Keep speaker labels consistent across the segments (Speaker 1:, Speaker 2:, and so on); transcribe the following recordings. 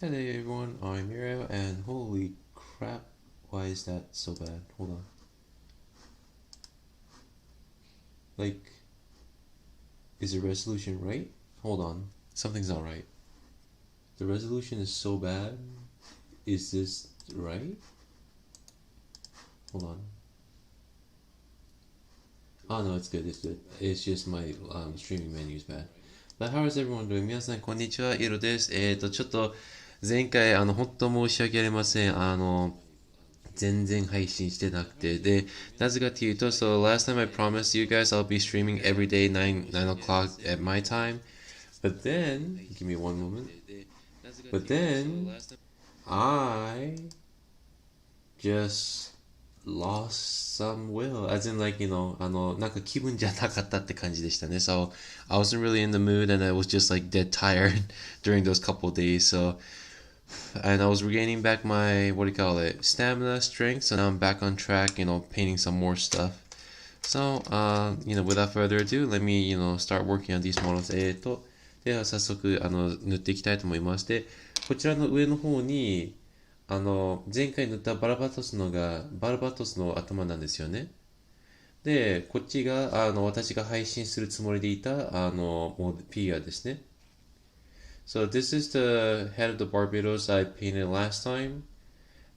Speaker 1: Hello everyone, I'm Miro, and holy crap, why is that so bad? Hold on. Like, is the resolution right? Hold on, something's not right. The resolution is so bad. Is this right? Hold on. Oh no, it's good, it's good. It's just my streaming menu is bad. But how is everyone doing? 皆さん、こんにちは、イロです。ちょっと、前回、本当申し訳ありません。全然配信してなくて。で、なぜかというと、So last time I promised you guys I'll be streaming every day 9 o'clock at my time. But then, give me one moment. But then, I just lost some will. As in like, なんか気分じゃなかったって感じでしたね。So, I wasn't really in the mood and I was just like dead tired during those couple of days. So, and I was regaining back my, what do you call it, stamina, strength. So now I'm back on track, painting some more stuff. So, without further ado, let me, start working on these models. では早速、塗っていきたいと思います。で、こちらの上の方に、前回塗ったバルバトスの頭なんですよね。で、こっちが、私が配信するつもりでいた、もうフィギュアですね。So this is the head of the Barbatos I painted last time,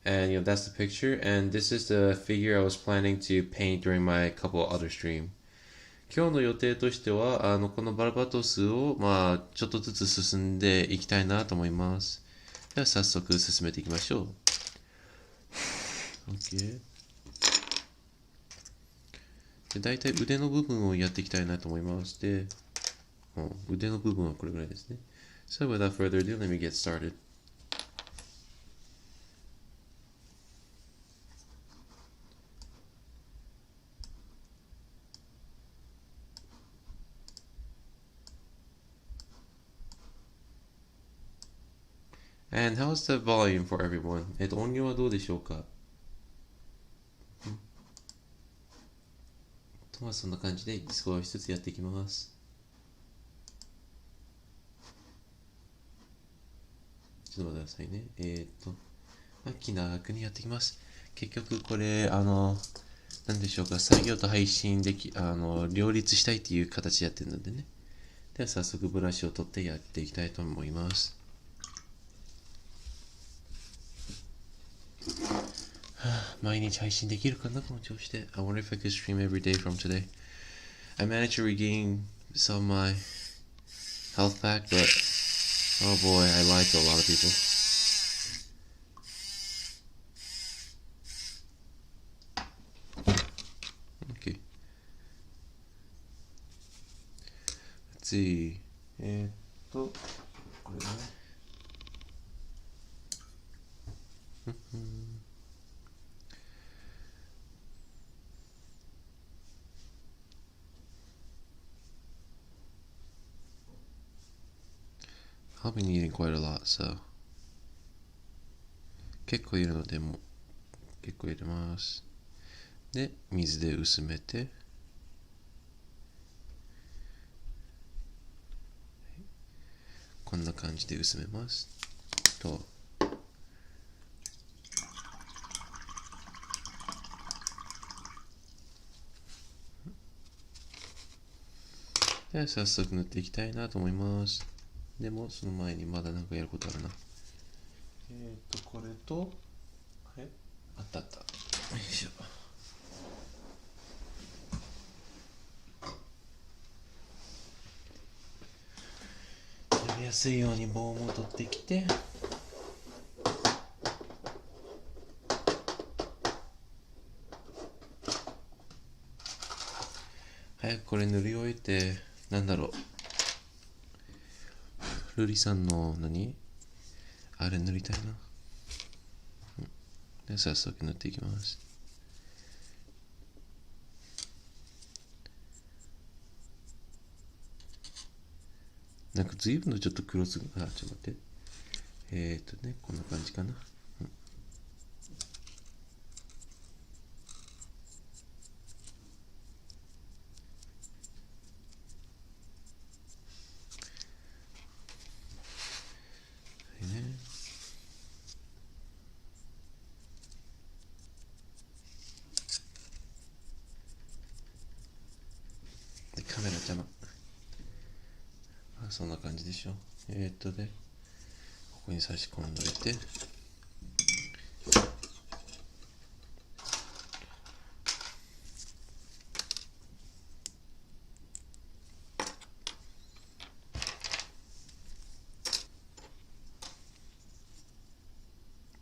Speaker 1: and that's the picture. And this is the figure I was planning to paint during my couple other stream. 今日の予定としては、このバルバトスをちょっとずつ進んでいきたいなと思います。では早速進めていきましょう。OK。で、大体腕の部分をやっていきたいなと思います。で、腕の部分はこれぐらいですね。So without further ado, let me get started. And how's the volume for everyone? 音量はどうでしょうか？とはそんな感じで少しずつやっていきます。ちょっと待ってくださいね。気長にやっていきます。結局これ、なんでしょうか、作業と配信で両立したいっていう形でやってるのでね。では早速ブラシを取ってやっていきたいと思います。毎日配信できるかなこの調子で。I wonder if I could stream every day from today. I managed to regain some of my health back, but oh boy, I lied to a lot of people. Okay. Let's see. これね。I've been eating quite a lot, so 結構いるのでも結構入れます。で、水で薄めて、こんな感じで薄めます。と、では早速塗っていきたいなと思います。でもその前にまだなんかやることあるな。これと、あったあった。よいしょ。やりやすいように棒も取ってきて、早くこれ塗り終えて、なんだろう。ルリさんのあれ塗りたいな。で、早速塗っていきます。なんか随分とちょっと黒すぎ、ちょっと待って。こんな感じかな。カメラ邪魔。そんな感じでしょ。で、ここに差し込んどいて。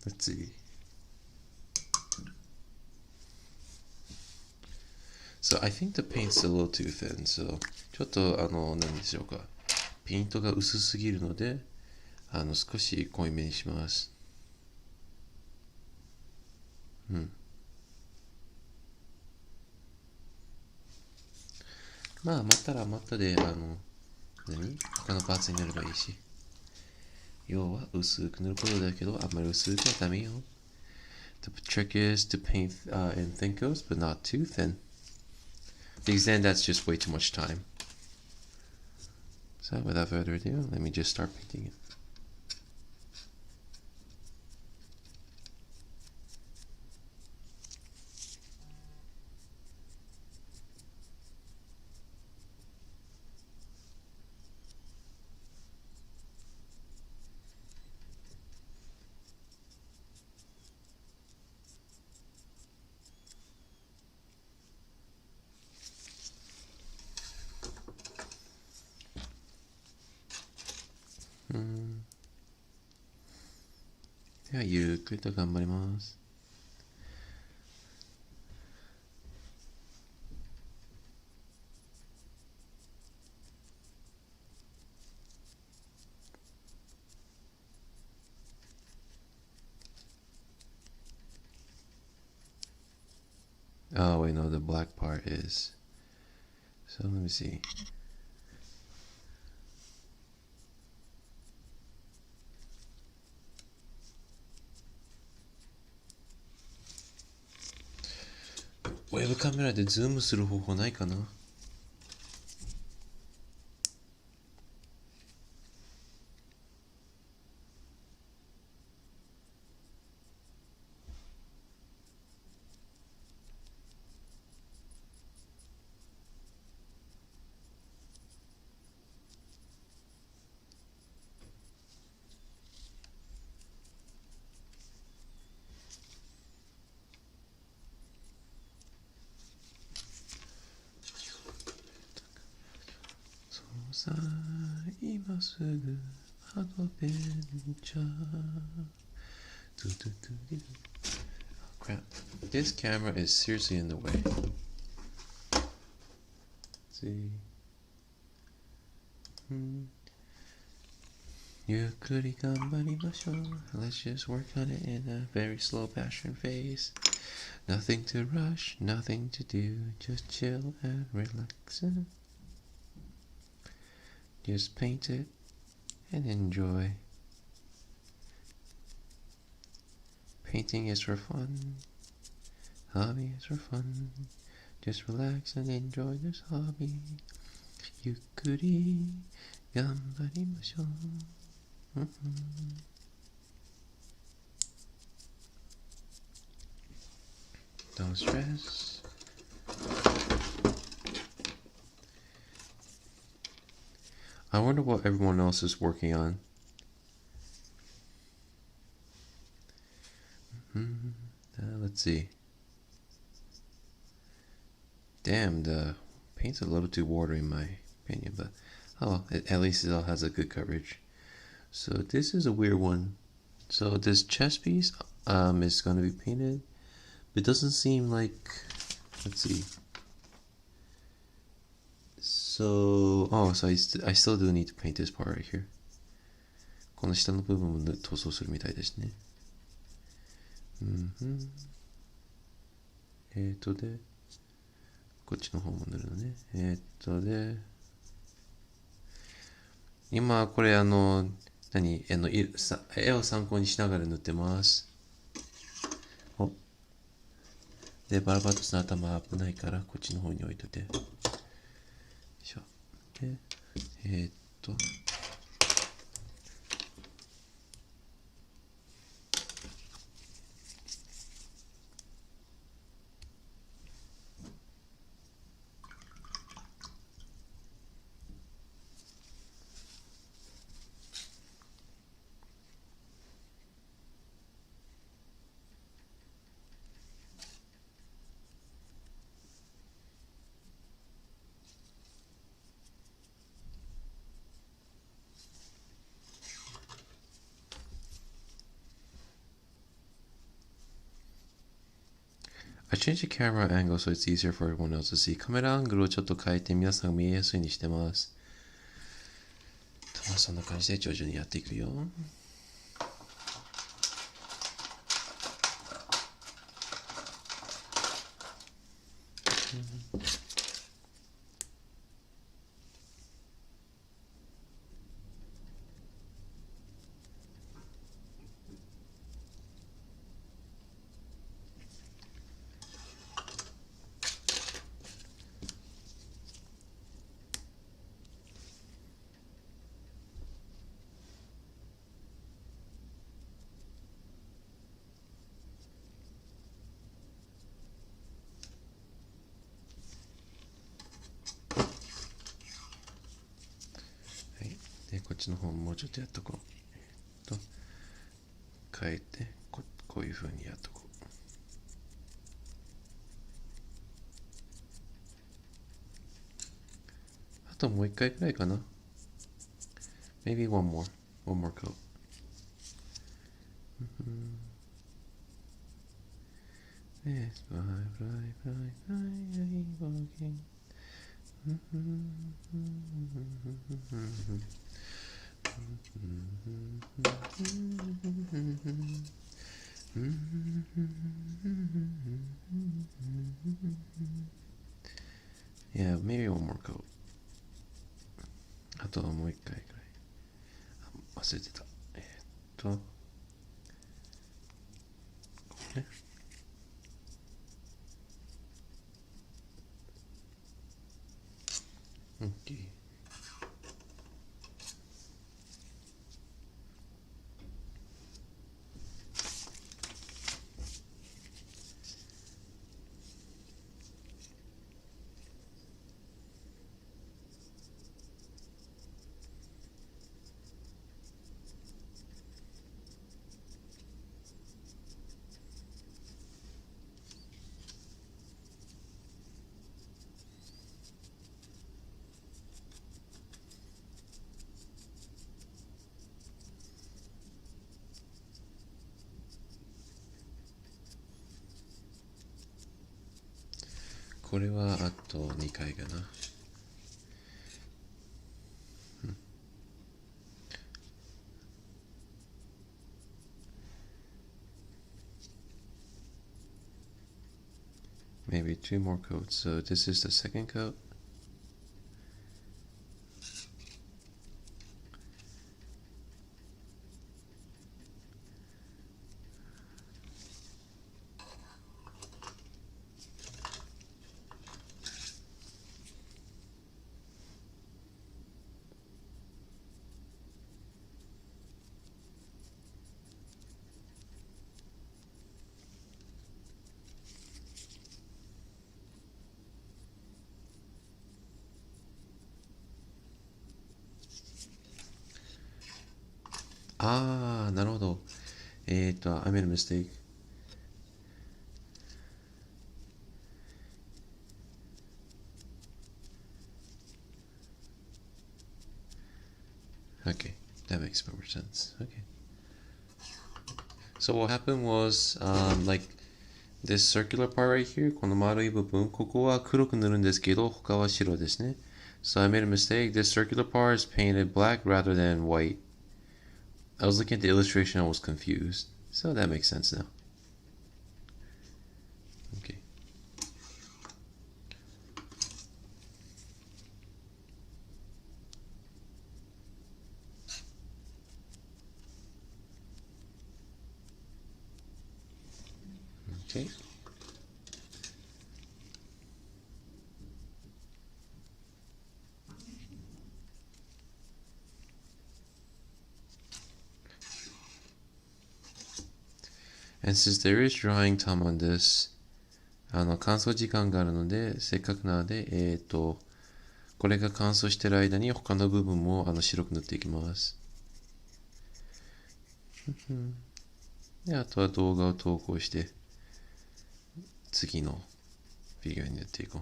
Speaker 1: Let's see. So I think the paint's a little too thin. So ちょっと何でしょうか。ペイントが薄すぎるので、少し濃いめにします。まあ、またらまたで、他のパーツになればいいし。要は、薄く塗ることだけど、あんまり薄くはダメよ。The trick is to paint in thin coats, but not too thin. Because then that's just way too much time. So without further ado, let me just start painting it. Hmm. ではゆっくりと頑張ります。Oh, wait, no, the black part is. So let me see. Web カメラでズームする方法ないかなさあ、今すぐアドベンチャー。Crap. This camera is seriously in the way. Let's see. ゆっくり頑張りましょう。Let's just work on it in a very slow passion phase. Nothing to rush, nothing to do. Just chill and relax. Just paint it and enjoy. Painting is for fun. Hobby is for fun. Just relax and enjoy this hobby. ゆっくり頑張りましょう。Don't stress. I wonder what everyone else is working on. Let's see. Damn, the paint's a little too watery in my opinion, but oh, at least it all has a good coverage. So this is a weird one. So this chest piece is going to be painted, but it doesn't seem like. Let's see. So I still do need to paint this part right here. この下の部分も塗装するみたいですね。で、こっちの方も塗るのね。で、今これ絵を参考にしながら塗ってます。で、バラバトスの頭危ないからこっちの方に置いといて。よいしょ。で、I changed the camera angle so it's easier for everyone else to see. カメラアングルをちょっと変えて皆さんが見えやすいにしてます。そんな感じで徐々にやっていくよ。でこっちの方もうちょっとやっとこう。変えてこういう風にやっとこう。あともう一回くらいかな。Maybe one more coat. Yes, fly, fly, fly, fly, walking. Yeah, maybe one more coat. あとはもう一回くらい。忘れてた。これね。OK。これはあと2回かな。Maybe 2 more coats. So this is the second coat.なるほど。I made a mistake. Okay, that makes more sense. Okay. So what happened was, like this circular part right here, この丸い部分、ここは黒く塗るんですけど、他は白ですね。So I made a mistake. This circular part is painted black rather than white. I was looking at the illustration and I was confused. So that makes sense now. Okay. Okay. And since there is drying time on this, 乾燥時間があるので、せっかくなので、これが乾燥している間に他の部分も白く塗っていきます。で、あとは動画を投稿して、次のフィギュアに塗っていこ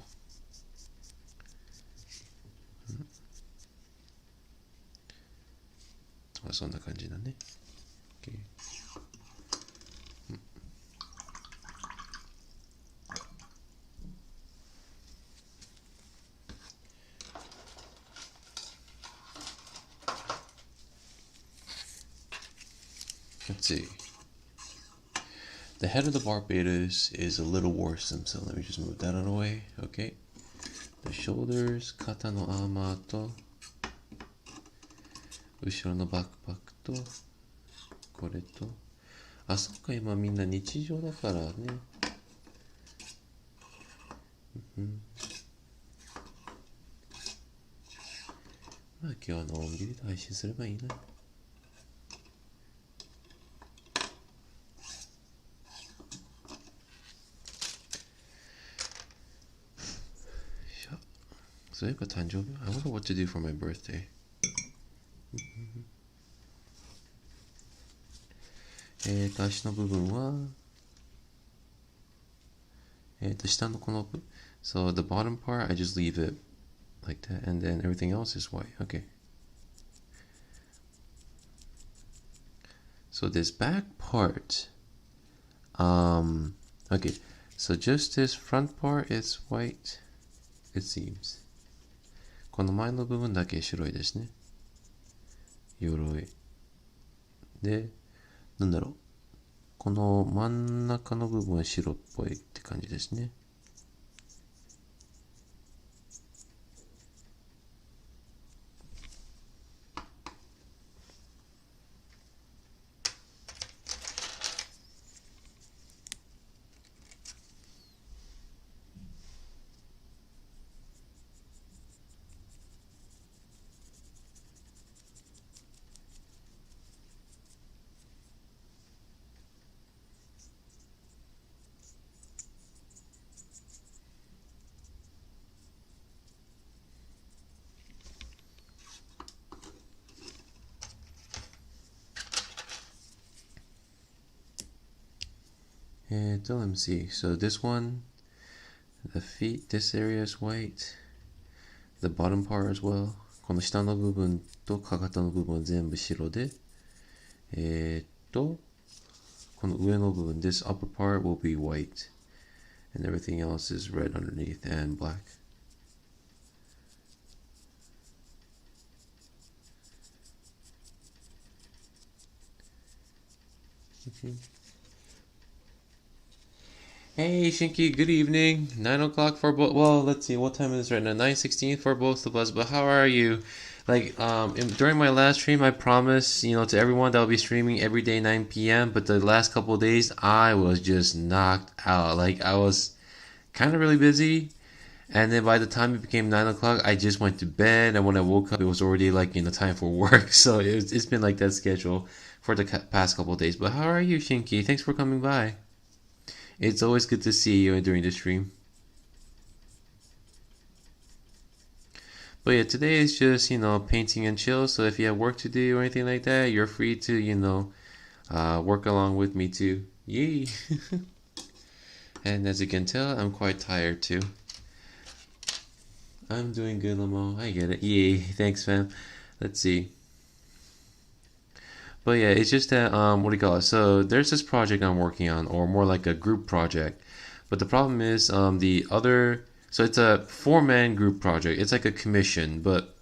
Speaker 1: う。そんな感じだね。Okay. let's see. The head of the Barbatos is a little worse, so let me just move that out of the way. Okay. The shoulders, 肩のアーマーと後ろのバックパックとこれと、あ、そっか、今みんな日常だからね。まあ今日はのんびりと配信すればいいな。そういえば誕生日 I wonder what to do for my birthday. 足の部分は下のこの部 So the bottom part I just leave it like that and then everything else is white. Okay. So this back part okay, so just this front part is white, it seems. この前の部分だけ白いですね。鎧。で、なんだろう。この真ん中の部分は白っぽいって感じですね。Let me see. So this one, the feet, this area is white. The bottom part as well. この下の部分とかかとの部分は全部白で、この上の部分、this upper part will be white. And everything else is red underneath and black. Okay. Hey Shinky, good evening. 9 o'clock for both. Well, let's see, what time is it right now? 9:16 for both of us. But how are you? Like, during my last stream, I promised, to everyone that I'll be streaming every day 9 p.m. But the last couple of days, I was just knocked out. Like, I was kind of really busy. And then by the time it became 9 o'clock, I just went to bed. And when I woke up, it was already like, time for work. So it's been like that schedule for the past couple of days. But how are you, Shinky? Thanks for coming by. It's always good to see you during the stream. But yeah, today is just, painting and chill. So if you have work to do or anything like that, you're free to, work along with me too. Yay! And as you can tell, I'm quite tired too. I'm doing good, Lamo. I get it. Yay! Thanks, fam. Let's see. But yeah, it's just that, what do you call it? So there's this project I'm working on, or more like a group project. But the problem is, so it's a 4-man group project. It's like a commission, but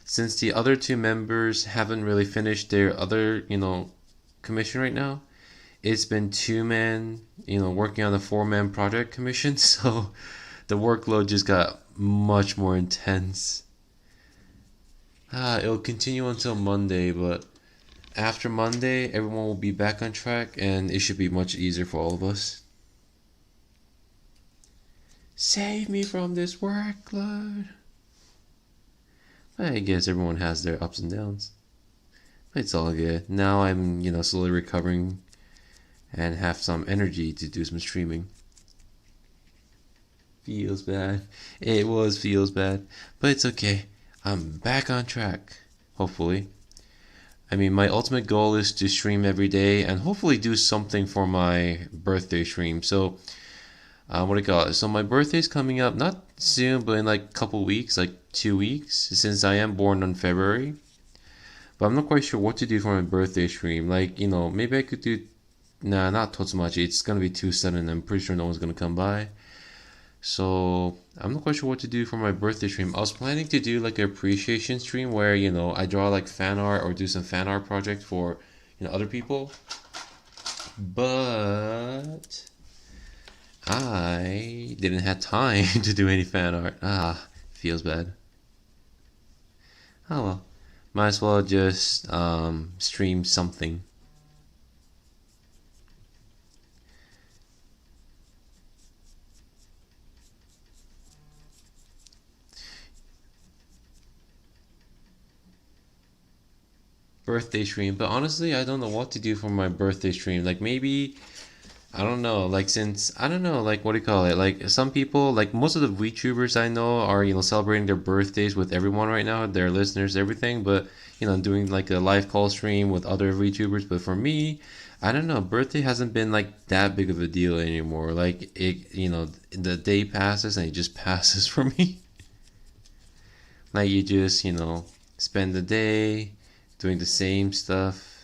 Speaker 1: since the other 2 members haven't really finished their other, commission right now, it's been 2-man, working on the 4-man project commission. So the workload just got much more intense. It'll continue until Monday, but after Monday, everyone will be back on track, and it should be much easier for all of us. Save me from this workload. I guess everyone has their ups and downs. But it's all good. Now I'm, slowly recovering and have some energy to do some streaming. Feels bad. It feels bad. But it's okay. I'm back on track. Hopefully. I mean, my ultimate goal is to stream every day and hopefully do something for my birthday stream. So, what do you call it? So my birthday's coming up, not soon, but in like a couple weeks, like 2 weeks, since I am born on February. But I'm not quite sure what to do for my birthday stream. Like, maybe I could do, not Totsumachi. It's going to be too sudden. I'm pretty sure no one's going to come by. So I'm not quite sure what to do for my birthday stream. I was planning to do like an appreciation stream where, I draw like fan art or do some fan art project for, other people. but I didn't have time to do any fan art. Feels bad. Oh well, might as well just stream something. Birthday stream, but honestly I don't know what to do for my birthday stream. Like maybe I don't know, like since I don't know, like what do you call it? Like some people, like most of the VTubers I know are, celebrating their birthdays with everyone right now, their listeners, everything, but doing like a live call stream with other VTubers. But for me, I don't know, birthday hasn't been like that big of a deal anymore. Like it, the day passes and it just passes for me. Like you just, spend the day doing the same stuff.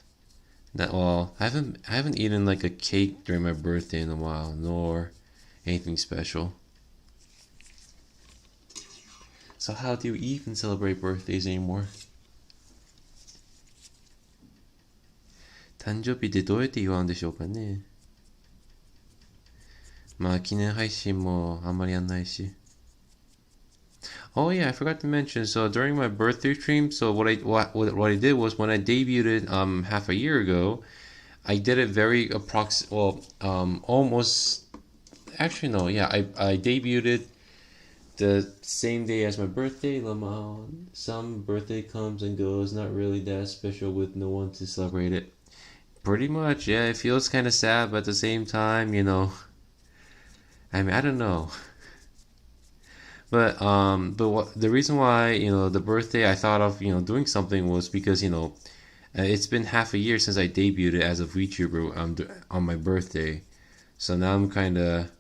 Speaker 1: I haven't eaten like a cake during my birthday in a while, nor anything special. So how do you even celebrate birthdays anymore? 誕生日ってどうやって祝うんでしょうかね。まあ記念配信もあんまりやんないし。Oh yeah, I forgot to mention. So during my birthday stream, so what I did was when I debuted half a year ago, I did it very almost actually no, yeah, I debuted the same day as my birthday. Some birthday comes and goes, not really that special with no one to celebrate it. Pretty much, yeah, it feels kind of sad, but at the same time, I mean, I don't know. But the reason why the birthday I thought of doing something was because it's been half a year since I debuted as a VTuber on my birthday, so now I'm kind of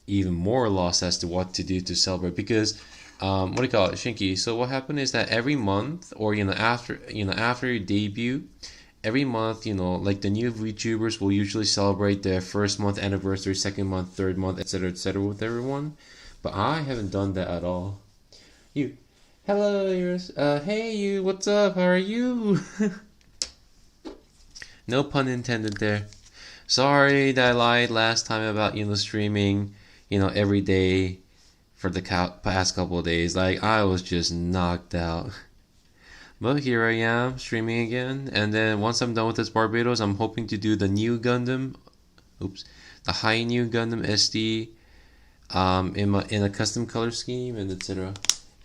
Speaker 1: even more lost as to what to do to celebrate because what do you call it, Shinky? So what happened is that every month or after your debut, every month like the new VTubers will usually celebrate their first month anniversary, second month, third month, etc. with everyone. But I haven't done that at all. You, hello, hey you, what's up? How are you? No pun intended there. Sorry that I lied last time about streaming, every day for the past couple of days. Like I was just knocked out. But here I am streaming again, and then once I'm done with this Barbatos, I'm hoping to do the new Gundam, the high new Gundam SD. In a custom color scheme and etc.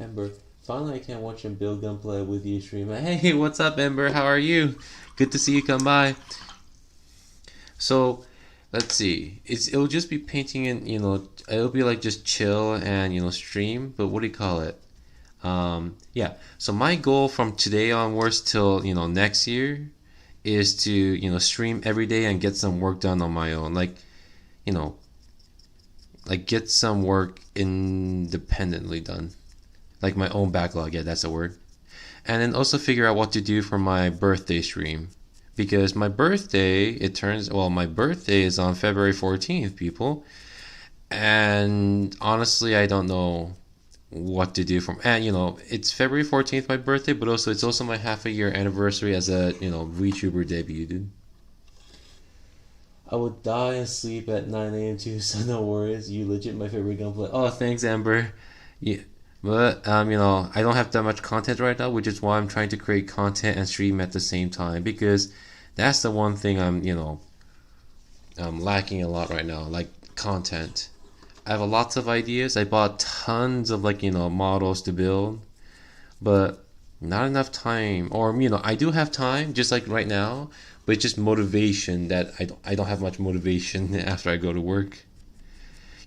Speaker 1: Ember, finally I can watch and build gunplay with you stream. Hey, what's up, Ember? How are you? Good to see you come by. So, let's see. It'll just be painting and it'll be like just chill and stream. But what do you call it? Yeah. So my goal from today onwards till next year is to stream every day and get some work done on my own. Like get some work independently done. Like my own backlog, yeah, that's a word. And then also figure out what to do for my birthday stream. Because my birthday is on February 14th, people. And honestly, I don't know what to do and it's February 14th, my birthday, but it's also my half a year anniversary as a, VTuber debut, dude. I would die and sleep at 9 a.m. too, so no worries. You legit my favorite gunplay. Oh, thanks, Amber. Yeah, but I don't have that much content right now, which is why I'm trying to create content and stream at the same time because that's the one thing I'm lacking a lot right now, like content. I have lots of ideas. I bought tons of models to build, but not enough time. Or I do have time, just like right now. But it's just motivation that I don't have much motivation after I go to work.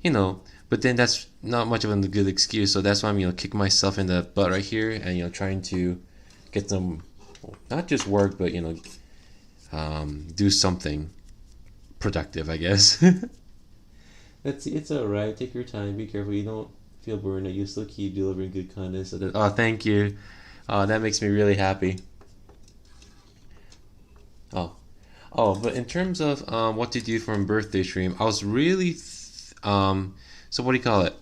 Speaker 1: But then that's not much of a good excuse. So that's why I'm kicking myself in the butt right here and trying to get some, not just work, but do something productive, I guess. It's alright. Take your time. Be careful. You don't feel burned out. You still keep delivering good content. So thank you. That makes me really happy. But in terms of what to do for my birthday stream, I was really so what do you call it?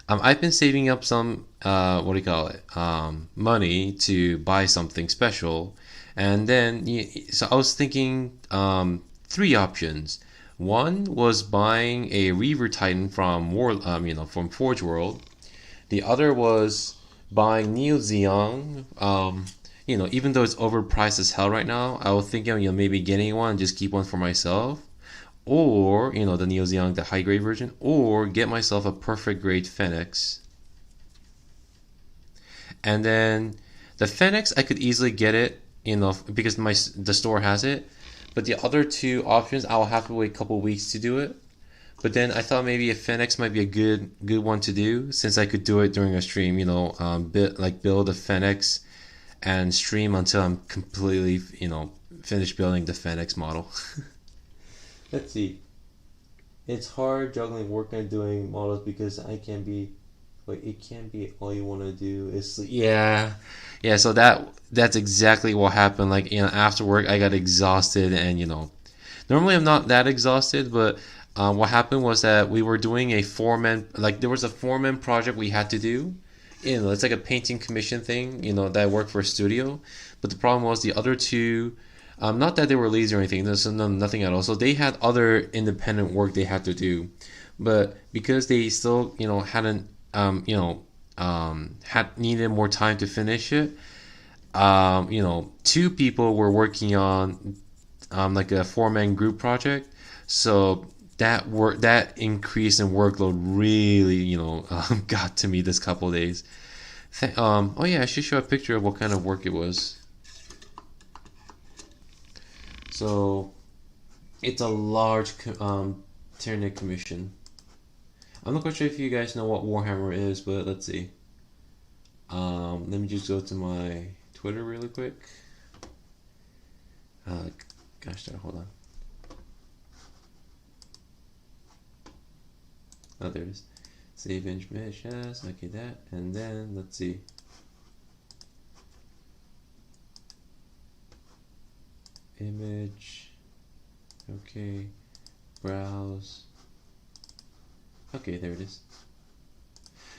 Speaker 1: I've been saving up some money to buy something special, and then so I was thinking three options. One was buying a Reaver Titan from from Forge World. The other was buying Neo Zeong. Even though it's overpriced as hell right now, I was thinking maybe getting one and just keep one for myself. Or, the Neo Zeong, the high grade version, or get myself a perfect grade Phoenix. And then the Phoenix, I could easily get it, because the store has it. But the other two options, I'll have to wait a couple weeks to do it. But then I thought maybe a Phoenix might be a good one to do, since I could do it during a stream. Build a Phoenix and stream until I'm completely, finished building the Phoenix model. Let's see. It's hard juggling work and doing models because it can't be all you want to do is sleep. Yeah. So that's exactly what happened. After work I got exhausted, and normally I'm not that exhausted, but what happened was that we were doing there was a 4-man project we had to do. It's like a painting commission thing, that I work for a studio. But the problem was the other two, not that they were lazy or anything, there's nothing at all. So they had other independent work they had to do. But because they still, hadn't, had needed more time to finish it, 2 people were working on, like a 4-man group project. So that increase in workload really, got to me this couple of days. I should show a picture of what kind of work it was. So it's a large Tyranid commission. I'm not quite sure if you guys know what Warhammer is, but let's see. Let me just go to my Twitter really quick. Hold on. Oh, there it is. Save image, yes, okay, that, and then let's see. Image, okay, browse. Okay, there it is.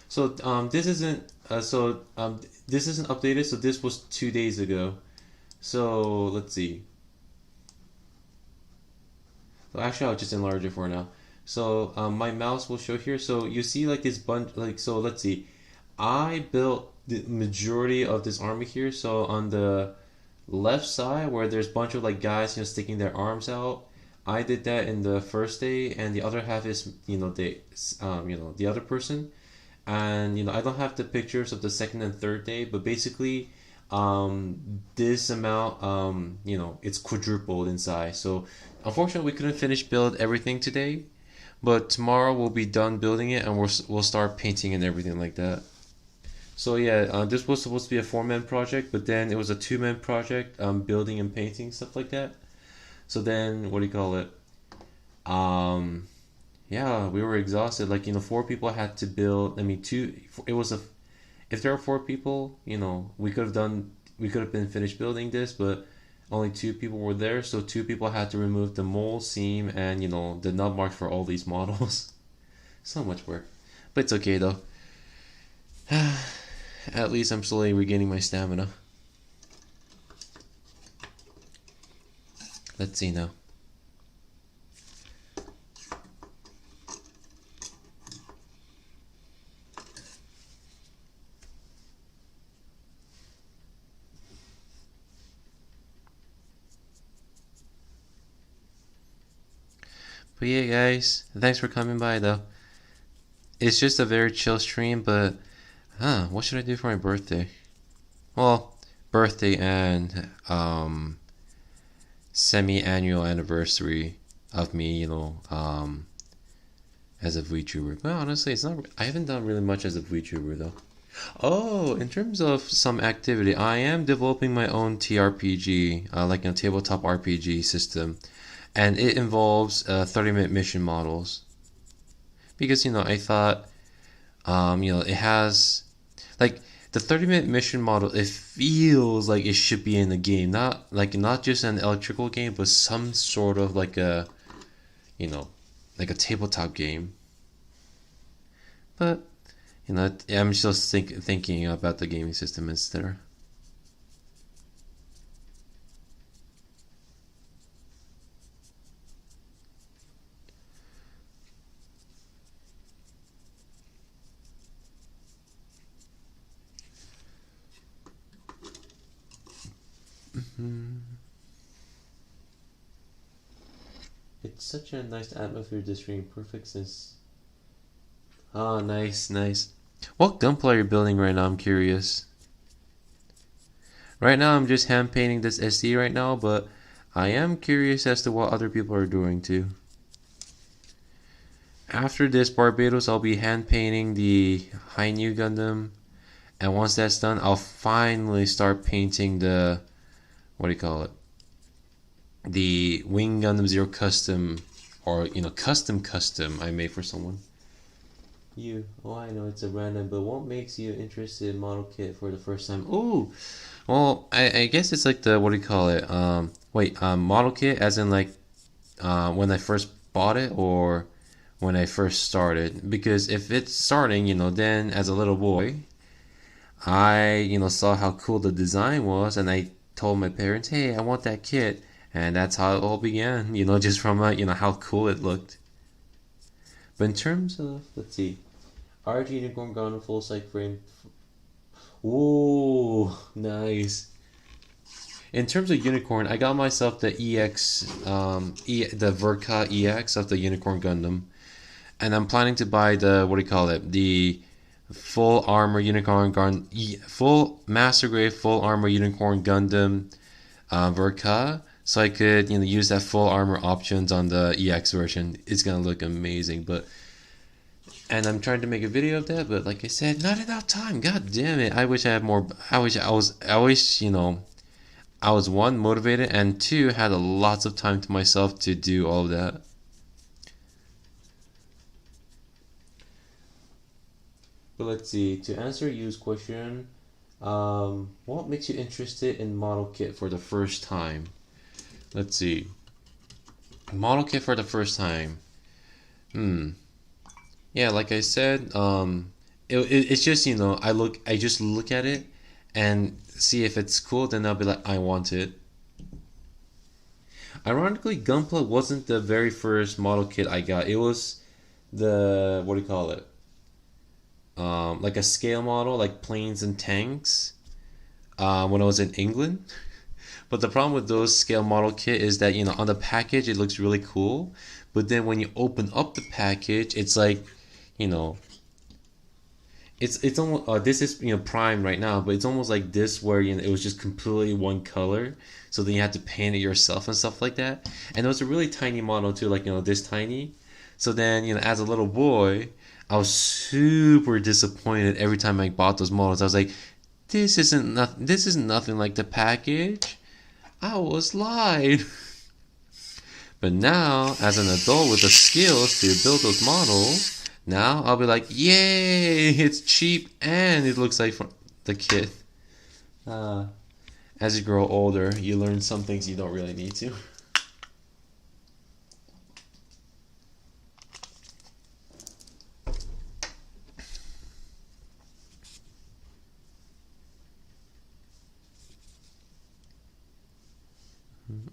Speaker 1: So this isn't this isn't updated. So this was 2 days ago. So let's see. So actually, I'll just enlarge it for now. So my mouse will show here. So you see this bunch. So let's see. I built the majority of this army here. So on the left side, where there's a bunch of guys sticking their arms out, I did that in the first day, and the other half is the other person. And I don't have the pictures of the second and third day, but basically this amount it's quadrupled in size. So unfortunately we couldn't finish build everything today, but tomorrow we'll be done building it, and we'll start painting and everything like that. So yeah, this was supposed to be a 4-man project, but then it was a 2-man project, building and painting, stuff like that. So then, what do you call it? Yeah, we were exhausted. 4 people had to build. If there were 4 people, we could have been finished building this, but only 2 people were there. So 2 people had to remove the mold, seam, and the nut mark for all these models. So much work, but it's okay though. At least I'm slowly regaining my stamina. Let's see now. But yeah, guys, thanks for coming by though. It's just a very chill stream, but what should I do for my birthday? Well, birthday and semi-annual anniversary of me, as a VTuber. But honestly, it's not. I haven't done really much as a VTuber though. Oh, in terms of some activity, I am developing my own TRPG, like a tabletop RPG system, and it involves 30-minute mission models. Because I thought, it has the 30-minute mission model. It feels like it should be in a game, not just an electrical game, but some sort of like a tabletop game. But I'm just thinking about the gaming system instead. It's such a nice atmosphere this stream. Perfect sense. Oh, nice, nice. What gunpla are you building right now? I'm curious. Right now, I'm just hand painting this SD right now, but I am curious as to what other people are doing too. After this Barbatos, I'll be hand painting the High New Gundam, and once that's done, I'll finally start painting the, what do you call it? The Wing Gundam Zero Custom, or custom I made for someone. Oh, I know it's a random, but what makes you interested in model kit for the first time? Oh, well, I guess it's like the, what do you call it? Model kit as in like when I first bought it or when I first started? Because if it's starting, then as a little boy, I, saw how cool the design was, and I told my parents, hey, I want that kit. And that's how it all began, just from how cool it looked. But in terms of, let's see, RG Unicorn Gone full sight frame. Ooh, nice. In terms of Unicorn, I got myself the EX, the Verka EX of the Unicorn Gundam. And I'm planning to buy the, what do you call it, the full armor Unicorn Gundam, full Master Grade, full armor Unicorn Gundam Verka. So I could, use that full armor options on the EX version. It's gonna look amazing, and I'm trying to make a video of that, but like I said, not enough time. God damn it! I wish I had more. I wish I was, I was one, motivated, and two, had lots of time to myself to do all of that. But let's see. To answer you's question, what makes you interested in model kit for the first time? Let's see. Model kit for the first time. Yeah, like I said, it's just, I just look at it and see if it's cool, then I'll be like, I want it. Ironically, Gunpla wasn't the very first model kit I got. It was the, what do you call it? Like a scale model, like planes and tanks, when I was in England. But the problem with those scale model kit is that, on the package it looks really cool, but then when you open up the package, it's like, it's almost this is prime right now, but it's almost like this where it was just completely one color, so then you had to paint it yourself and stuff like that. And it was a really tiny model too, like this tiny. So then as a little boy, I was super disappointed every time I bought those models. I was like, this is nothing like the package. I was lied. But now, as an adult with the skills to build those models, now I'll be like, yay, it's cheap and it looks like the kit. As you grow older, you learn some things you don't really need to.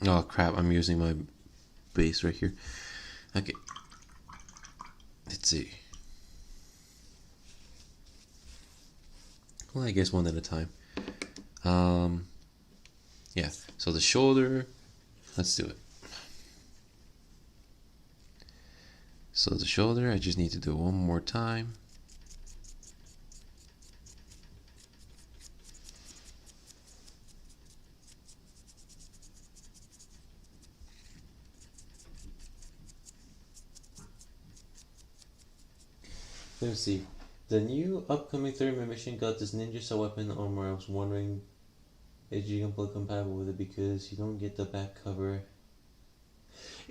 Speaker 1: Oh crap, I'm using my base right here. Okay. Let's see. Well, I guess one at a time. Yeah, so the shoulder, let's do it. So the shoulder, I just need to do it one more time. Let me see. The new upcoming 30-minute mission got this ninja style weapon armor. I was wondering if you can play compatible with it because you don't get the back cover.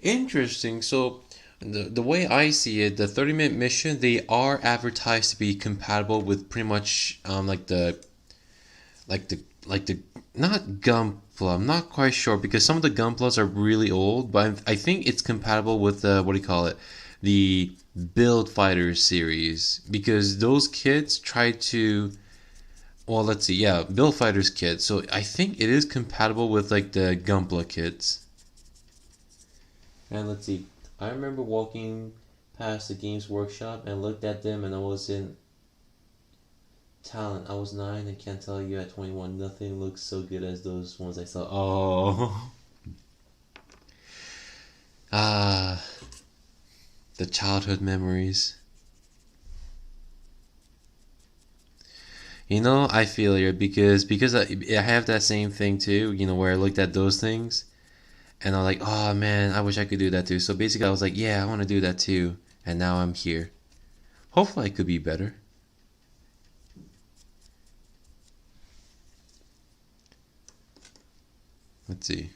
Speaker 1: Interesting. So the way I see it, the 30-minute mission, they are advertised to be compatible with pretty much like the not Gunpla. I'm not quite sure because some of the Gunplas are really old, but I think it's compatible with the, what do you call it, the Build Fighters series, because those kids try to, well, let's see, yeah, Build Fighters kits. So I think it is compatible with like the Gunpla kits. And let's see, I remember walking past the Games Workshop and looked at them, and I wasn't talent. I was 9 and can't tell you at 21. Nothing looks so good as those ones I saw. Oh. Ah. The childhood memories. You know, I feel you because I have that same thing too, you know, where I looked at those things and I'm like, oh man, I wish I could do that too. So basically I was like, yeah, I want to do that too. And now I'm here. Hopefully I could be better. Let's see.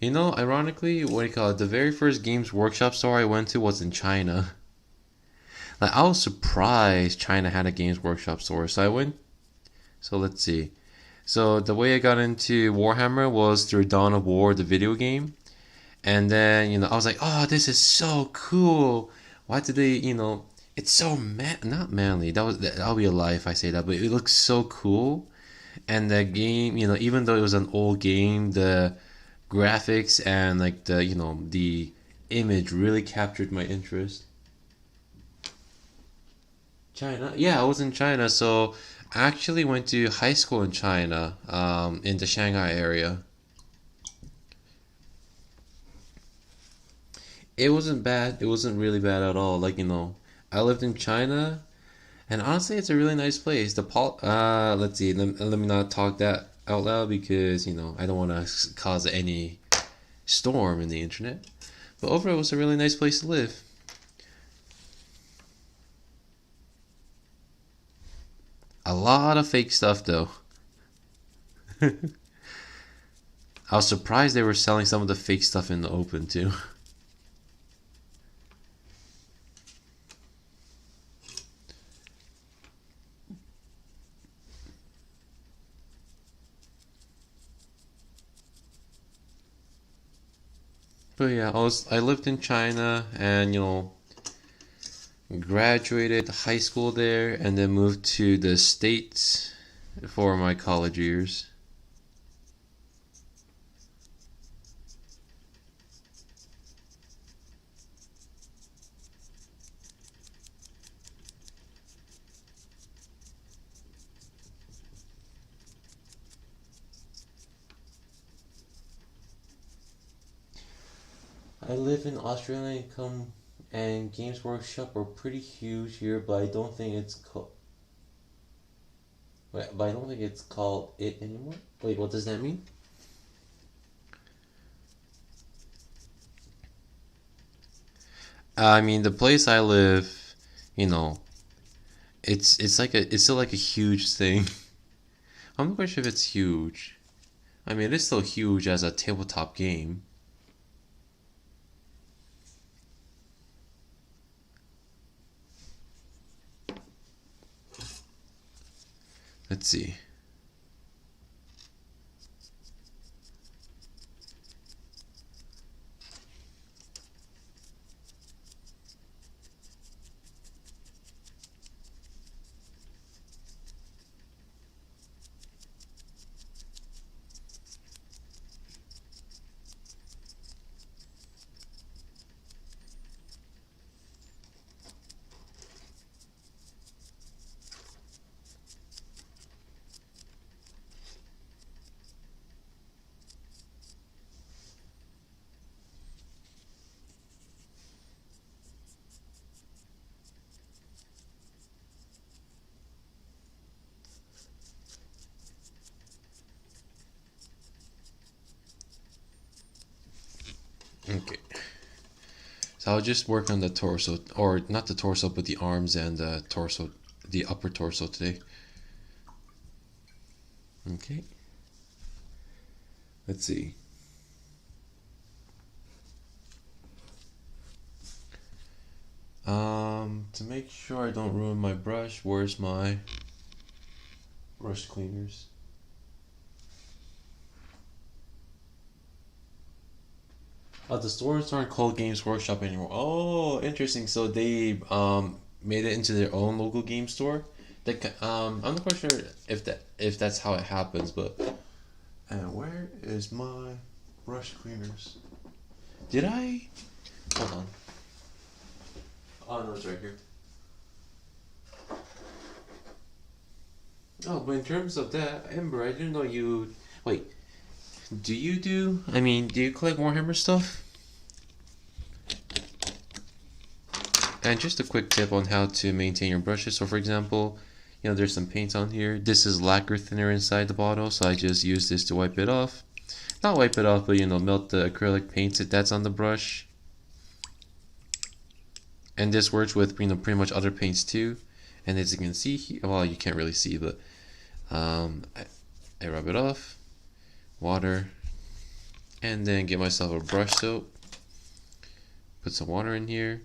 Speaker 1: You know, ironically, what do you call it? The very first Games Workshop store I went to was in China. Like, I was surprised China had a Games Workshop store. So I went. So let's see. So the way I got into Warhammer was through Dawn of War, the video game. And then, you know, I was like, oh, this is so cool. Why did they, you know, it's so not manly. That'll be a lie if I say that, but it looks so cool. And the game, you know, even though it was an old game, the graphics and like the, you know, the image really captured my interest. China? Yeah, I was in China, so I actually went to high school in China, in the Shanghai area. It wasn't bad. It wasn't really bad at all. Like, you know, I lived in China, and honestly, it's a really nice place. Let's see. Let me not talk that out loud because, you know, I don't want to cause any storm in the internet. But overall, it was a really nice place to live. A lot of fake stuff, though. I was surprised they were selling some of the fake stuff in the open, too. But yeah, I lived in China and, you know, graduated high school there and then moved to the States for my college years. I live in Australia and Games Workshop are pretty huge here, but I don't think it's called. But I don't think it's called it anymore. Wait, what does that mean? I mean, the place I live, you know, it's still like a huge thing. I'm not quite sure if it's huge. I mean, it is still huge as a tabletop game. Let's see. Okay. So I'll just work on the torso, or not the torso, but the arms and the torso, the upper torso today. Okay. Let's see. To make sure I don't ruin my brush, where's my brush cleaners? The stores aren't called Games Workshop anymore. Oh, interesting. So they made it into their own local game store. I'm not quite sure if that's how it happens, but and where is my brush cleaners? Did I? Hold on. Oh no, it's right here. Oh, but in terms of that, Ember, I didn't know you. Wait, do you collect Warhammer stuff? And just a quick tip on how to maintain your brushes. So, for example, there's some paint on here. This is lacquer thinner inside the bottle, so I just use this to wipe it off. Not wipe it off, but melt the acrylic paint that's on the brush. And this works with pretty much other paints too. And as you can see here, well, you can't really see, but I rub it off, water, and then get myself a brush soap. Put some water in here,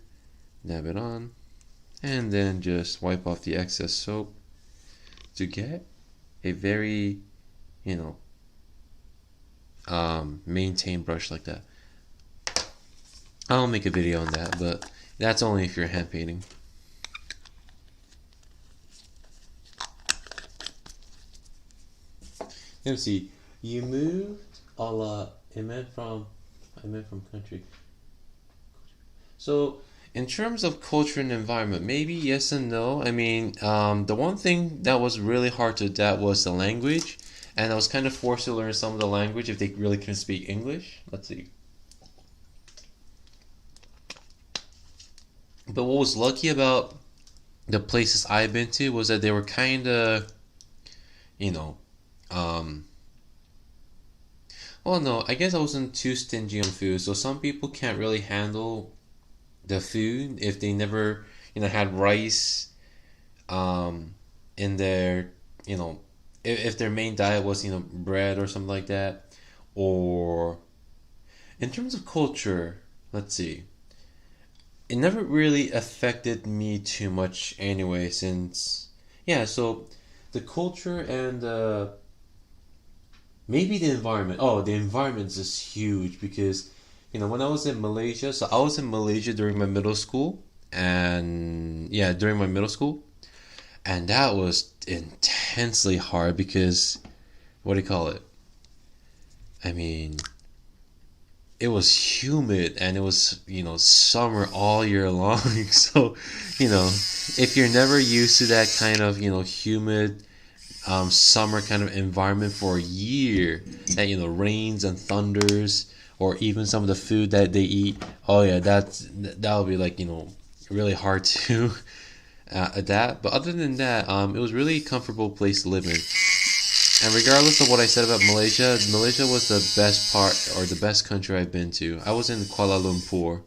Speaker 1: dab it on, and then just wipe off the excess soap to get a very, maintained brush like that. I'll make a video on that, but that's only if you're hand painting. Let me see. You moved a lot. I meant from country. So, in terms of culture and environment, maybe yes and no. I mean, the one thing that was really hard to adapt was the language, and I was kind of forced to learn some of the language if they really couldn't speak English. Let's see. But what was lucky about the places I've been to was that they were kind of, well, no, I guess I wasn't too stingy on food. So some people can't really handle the food if they never, had rice, in their, if their main diet was, bread or something like that. Or in terms of culture, let's see. It never really affected me too much anyway, since, so the culture and maybe the environment. Oh, the environment is just huge because, when I was in Malaysia, so I was in Malaysia during my middle school, and during my middle school, and that was intensely hard because, what do you call it? I mean, it was humid and it was, summer all year long. So, if you're never used to that kind of, humid, summer kind of environment for a year, that, rains and thunders, or even some of the food that they eat, that'll be like, really hard to adapt. But other than that, it was really a comfortable place to live in. And regardless of what I said about Malaysia, Malaysia was the best part or the best country I've been to. I was in Kuala Lumpur,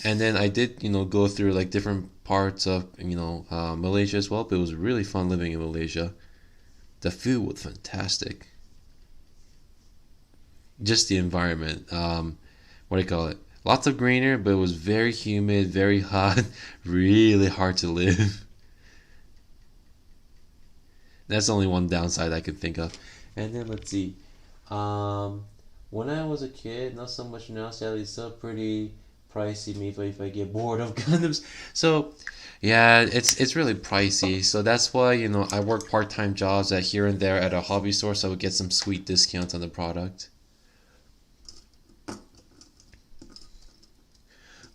Speaker 1: and then I did, go through like different parts of, Malaysia as well. But it was really fun living in Malaysia. The food was fantastic. Just the environment. What do you call it? Lots of greenery, but it was very humid, very hot, really hard to live. That's only one downside I can think of. And then let's see. When I was a kid, not so much now, sadly, it's still pretty pricey maybe if I get bored of Gundams. So yeah, it's really pricey. So that's why, I work part-time jobs at here and there at a hobby store, so I would get some sweet discounts on the product.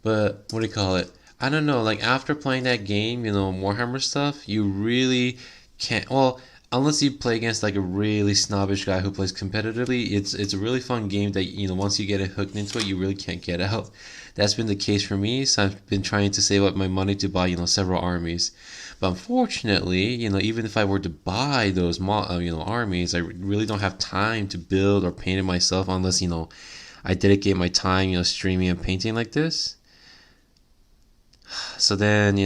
Speaker 1: But what do you call it? I don't know, like after playing that game, Warhammer stuff, you really can't, well, unless you play against like a really snobbish guy who plays competitively, it's a really fun game that, once you get it hooked into it, you really can't get out. That's been the case for me, so I've been trying to save up my money to buy, several armies. But unfortunately, even if I were to buy those, armies, I really don't have time to build or paint it myself unless, I dedicate my time, streaming and painting like this. So then,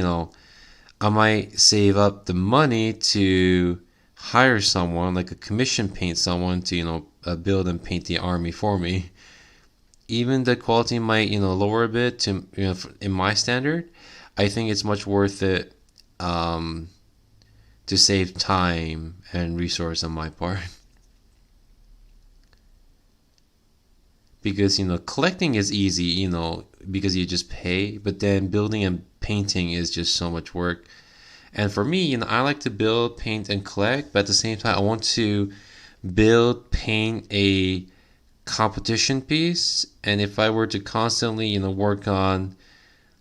Speaker 1: I might save up the money to hire someone, like a commission paint someone to, build and paint the army for me. Even the quality might, lower a bit to, in my standard. I think it's much worth it to save time and resource on my part. because collecting is easy, because you just pay, but then building and painting is just so much work. And for me, I like to build, paint, and collect, but at the same time I want to build, paint a competition piece. And if I were to constantly work on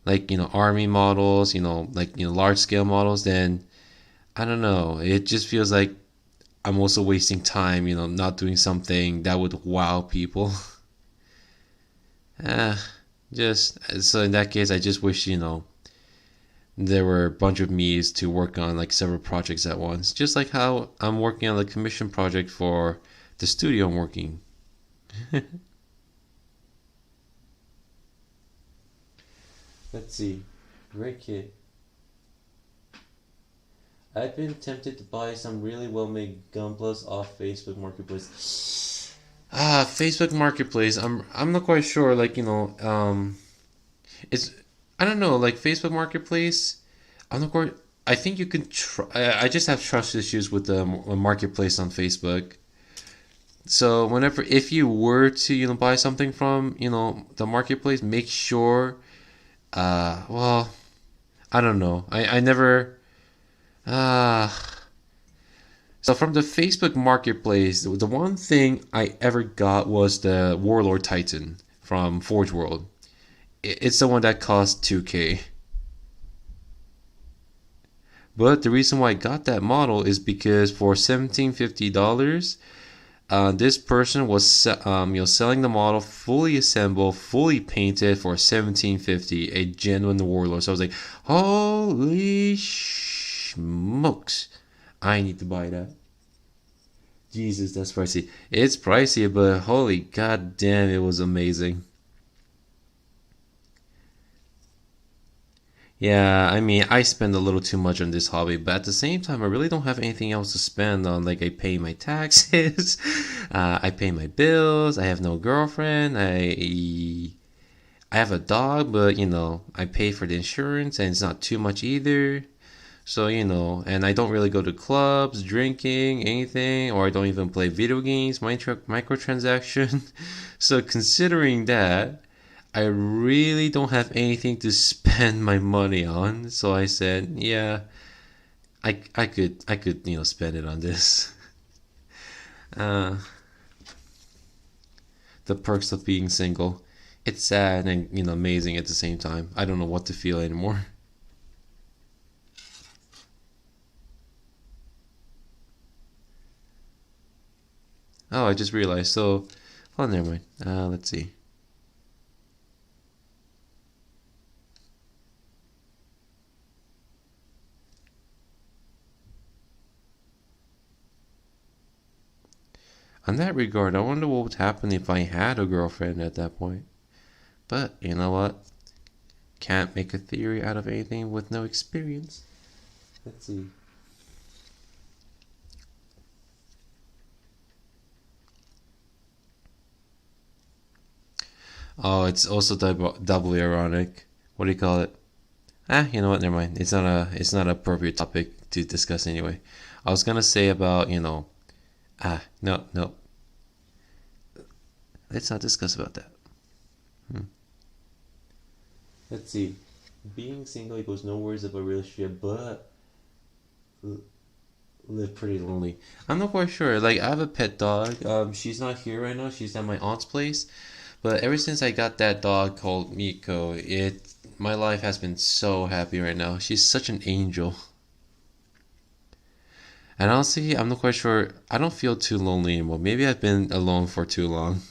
Speaker 1: like army models, large scale models, then I don't know, it just feels like I'm also wasting time, not doing something that would wow people. Just so in that case, I just wish there were a bunch of me's to work on like several projects at once, just like how I'm working on the commission project for the studio I'm working. Let's see. Great kid. I've been tempted to buy some really well-made Gunplas off Facebook Marketplace. Facebook Marketplace. I'm not quite sure. Like it's I don't know. Like Facebook Marketplace. I'm not quite. I think you can. I just have trust issues with the marketplace on Facebook. So if you were to buy something from the marketplace, make sure. Well, I don't know. I never. So from the Facebook Marketplace, the one thing I ever got was the Warlord Titan from Forge World. It's the one that cost 2K. But the reason why I got that model is because for $1,750, this person was selling the model fully assembled, fully painted for $1,750, a genuine Warlord. So I was like, holy smokes, I need to buy that. Jesus, that's pricey. It's pricey, but holy goddamn, it was amazing. Yeah, I mean, I spend a little too much on this hobby, but at the same time, I really don't have anything else to spend on. Like, I pay my taxes, I pay my bills, I have no girlfriend, I have a dog, but I pay for the insurance, and it's not too much either. So, and I don't really go to clubs, drinking, anything, or I don't even play video games, microtransaction. So, considering that, I really don't have anything to spend my money on. So I said, yeah, I could spend it on this. Uh, the perks of being single. It's sad and amazing at the same time. I don't know what to feel anymore. Oh, I just realized. So, oh, never mind. Let's see. On that regard, I wonder what would happen if I had a girlfriend at that point. But you know what? Can't make a theory out of anything with no experience. Let's see. Oh, it's also doubly ironic. What do you call it? You know what? Never mind. It's not a appropriate topic to discuss anyway. I was gonna say about no. Let's not discuss about that. Let's see. Being single equals no worries about a relationship, but live pretty lonely. I'm not quite sure. Like, I have a pet dog. She's not here right now. She's at my aunt's place. But ever since I got that dog called Miko, my life has been so happy right now. She's such an angel. And honestly, I'm not quite sure. I don't feel too lonely anymore. Maybe I've been alone for too long.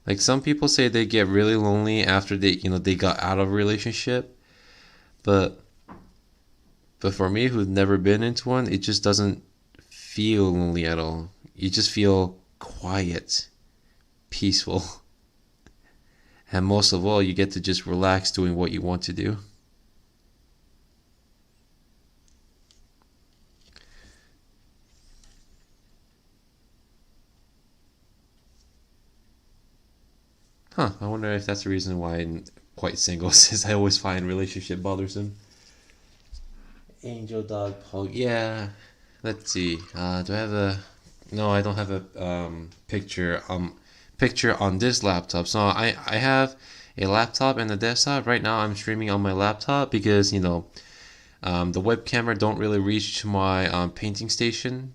Speaker 1: Like, some people say they get really lonely after they got out of a relationship. But for me, who's never been into one, it just doesn't feel lonely at all. You just feel quiet, peaceful. And most of all, you get to just relax doing what you want to do. I wonder if that's the reason why I'm quite single, since I always find relationship bothersome. Angel dog pug, yeah. Let's see. Do I have a? No, I don't have a picture on this laptop. So I have a laptop and a desktop. Right now I'm streaming on my laptop because the web camera don't really reach to my painting station.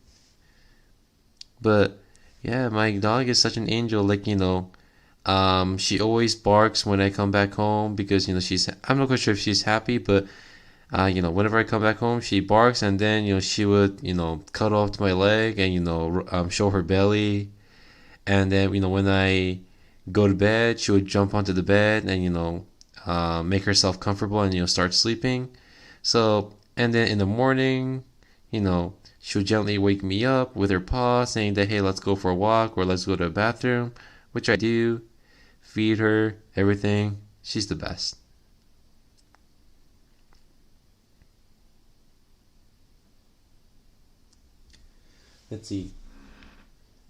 Speaker 1: But yeah, my dog is such an angel. She always barks when I come back home because I'm not quite sure if she's happy, but whenever I come back home, she barks, and then she would cut off my leg and show her belly, and then when I go to bed, she would jump onto the bed and make herself comfortable and start sleeping. So and then in the morning, she would gently wake me up with her paw, saying that hey, let's go for a walk or let's go to the bathroom, which I do. Feed her, everything. She's the best. Let's see.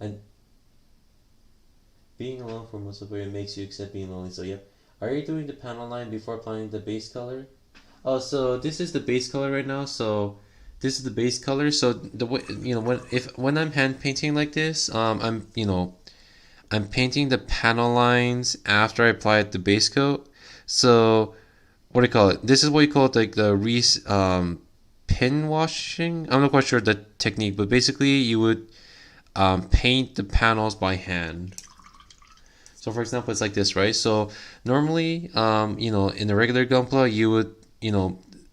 Speaker 1: And being alone for most of it makes you accept being lonely. So yep. Are you doing the panel line before applying the base color? Oh, so this is the base color right now. So this is the base color. So the way when I'm hand painting like this, I'm painting the panel lines after I apply the base coat. So what do you call it? This is what you call it, like the pin washing. I'm not quite sure the technique, but basically you would paint the panels by hand. So for example, it's like this, right? So normally, in a regular Gunpla, you would,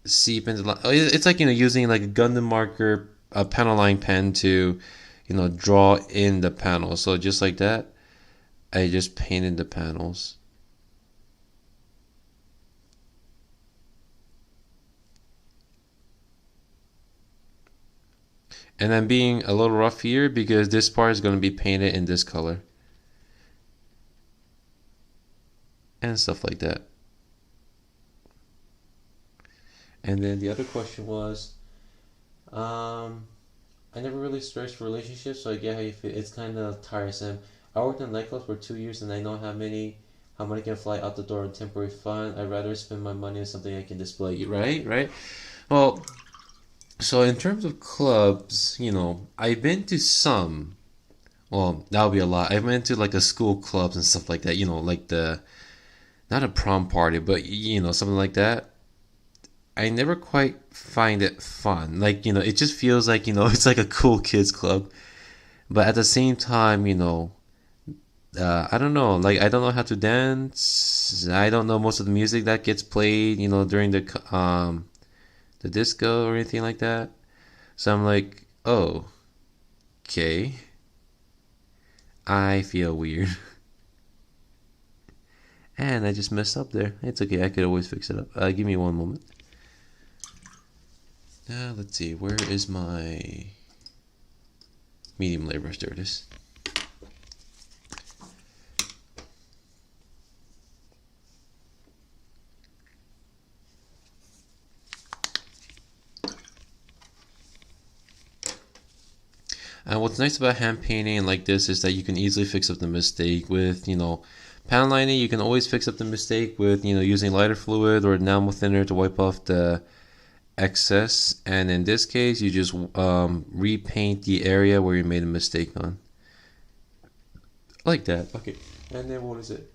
Speaker 1: seep into, it's like, using like a Gundam marker, a panel line pen to, draw in the panel. So just like that, I just painted the panels. And I'm being a little rough here because this part is going to be painted in this color. And stuff like that. And then the other question was, I never really searched for relationships, so I get how you feel. It's kind of tiresome. I worked in nightclubs for 2 years and I know how money can fly out the door on temporary fun. I'd rather spend my money on something I can display. Right? Well, so in terms of clubs, I've been to some. Well, that would be a lot. I've been to like a school clubs and stuff like that. Like not a prom party, but something like that. I never quite find it fun. Like, it just feels like, it's like a cool kids club. But at the same time, I don't know. Like, I don't know how to dance. I don't know most of the music that gets played, during the disco or anything like that. So I'm like, oh, okay. I feel weird. And I just messed up there. It's okay. I could always fix it up. Give me one moment. Let's see. Where is my medium layer brush? There it is. And what's nice about hand painting like this is that you can easily fix up the mistake with, panel lining. You can always fix up the mistake with, using lighter fluid or enamel thinner to wipe off the excess. And in this case, you just repaint the area where you made a mistake on. Like that. Okay. And then what is it?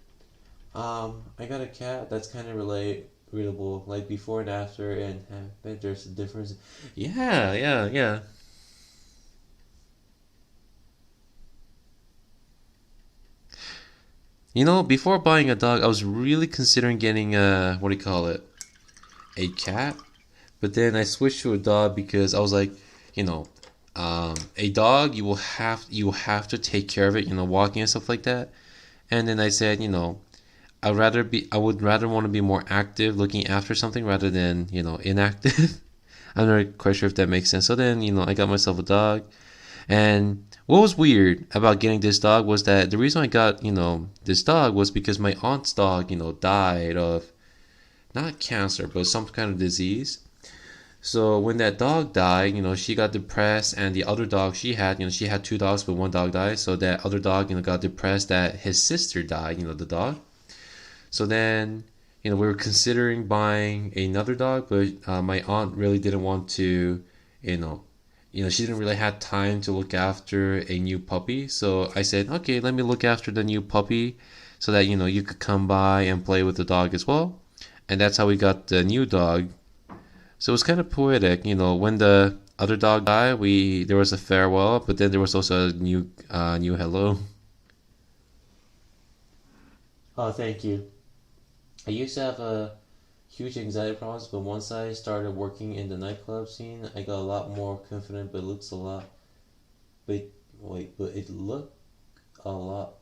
Speaker 1: I got a cat that's kind of relatable, like before and after, and there's a difference. Yeah. Before buying a dog, I was really considering getting a, what do you call it? A cat. But then I switched to a dog because I was like, a dog, you will have to take care of it, walking and stuff like that. And then I said, I would rather want to be more active looking after something rather than, inactive. I'm not quite sure if that makes sense. So then, I got myself a dog. And what was weird about getting this dog was that the reason I got, this dog was because my aunt's dog, died of not cancer, but some kind of disease. So when that dog died, she got depressed, and the other dog she had 2 dogs, but one dog died. So that other dog, got depressed that his sister died, the dog. So then, we were considering buying another dog, but my aunt really didn't want to, she didn't really have time to look after a new puppy. So I said, okay, let me look after the new puppy so that, you could come by and play with the dog as well. And that's how we got the new dog. So it was kind of poetic, when the other dog died, there was a farewell, but then there was also a new hello. Oh, thank you. I used to have a huge anxiety problems, but once I started working in the nightclub scene, I got a lot more confident. But it looks a lot. But wait, but it looked a lot.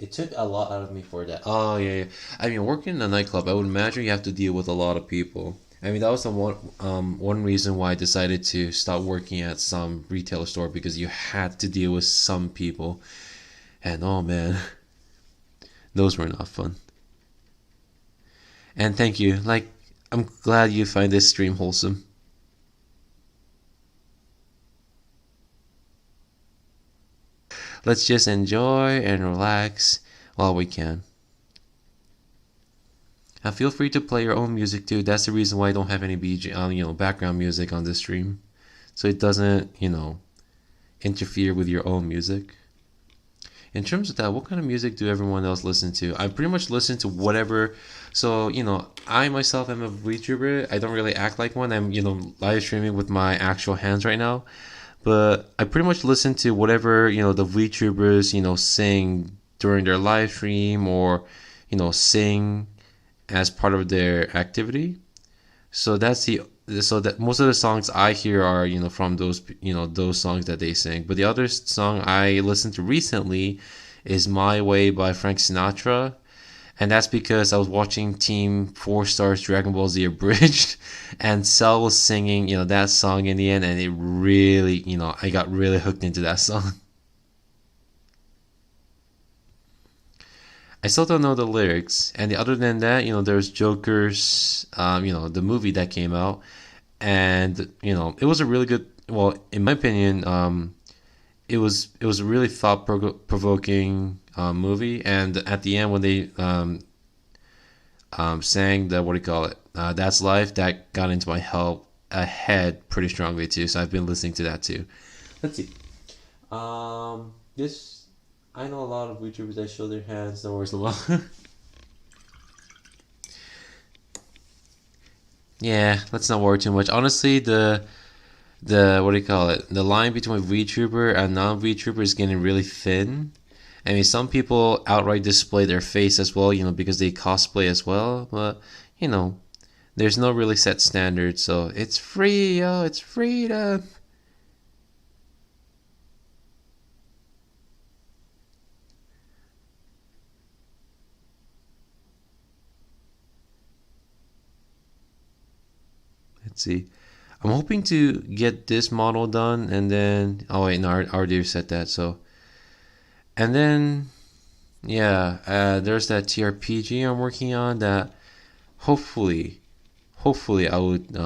Speaker 1: It took a lot out of me for that. Oh yeah, yeah. I mean, working in a nightclub, I would imagine you have to deal with a lot of people. I mean, that was the one reason why I decided to stop working at some retailer store, because you had to deal with some people, and oh man, those were not fun. And thank you. Like, I'm glad you find this stream wholesome. Let's just enjoy and relax while we can. And feel free to play your own music too. That's the reason why I don't have any background music on this stream, so it doesn't, interfere with your own music. In terms of that, what kind of music do everyone else listen to? I pretty much listen to whatever. So, I myself am a VTuber. I don't really act like one. I'm, live streaming with my actual hands right now. But I pretty much listen to whatever, the VTubers, sing during their live stream, or, sing as part of their activity. So that most of the songs I hear are, from those songs that they sing. But the other song I listened to recently is My Way by Frank Sinatra. And that's because I was watching Team 4 Star's Dragon Ball Z Abridged, and Cell was singing, that song in the end, and it really, I got really hooked into that song. I still don't know the lyrics, and other than that, there's Joker's, the movie that came out, and it was a really good. Well, in my opinion, it was a really thought provoking movie, and at the end when they sang the what do you call it? That's Life. That got into my head pretty strongly too. So I've been listening to that too. Let's see. This. I know a lot of YouTubers that show their hands. No worries, Lamar. Yeah, let's not worry too much. Honestly, the what do you call it? The line between VTuber and non-VTuber is getting really thin. I mean, some people outright display their face as well, because they cosplay as well. But there's no really set standard, so it's free, yo. It's freedom. Let's see. I'm hoping to get this model done, and then no, I already said that. So, and then there's that TRPG I'm working on that hopefully I would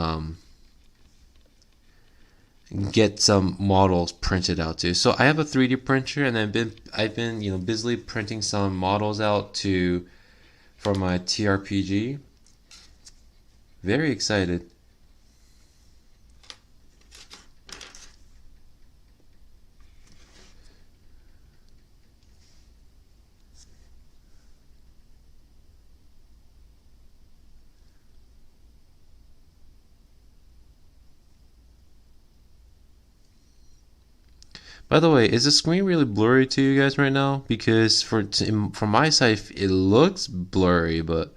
Speaker 1: get some models printed out too. So I have a 3D printer, and I've been busily printing some models out for my TRPG. Very excited. By the way, is the screen really blurry to you guys right now? Because from my side, it looks blurry, but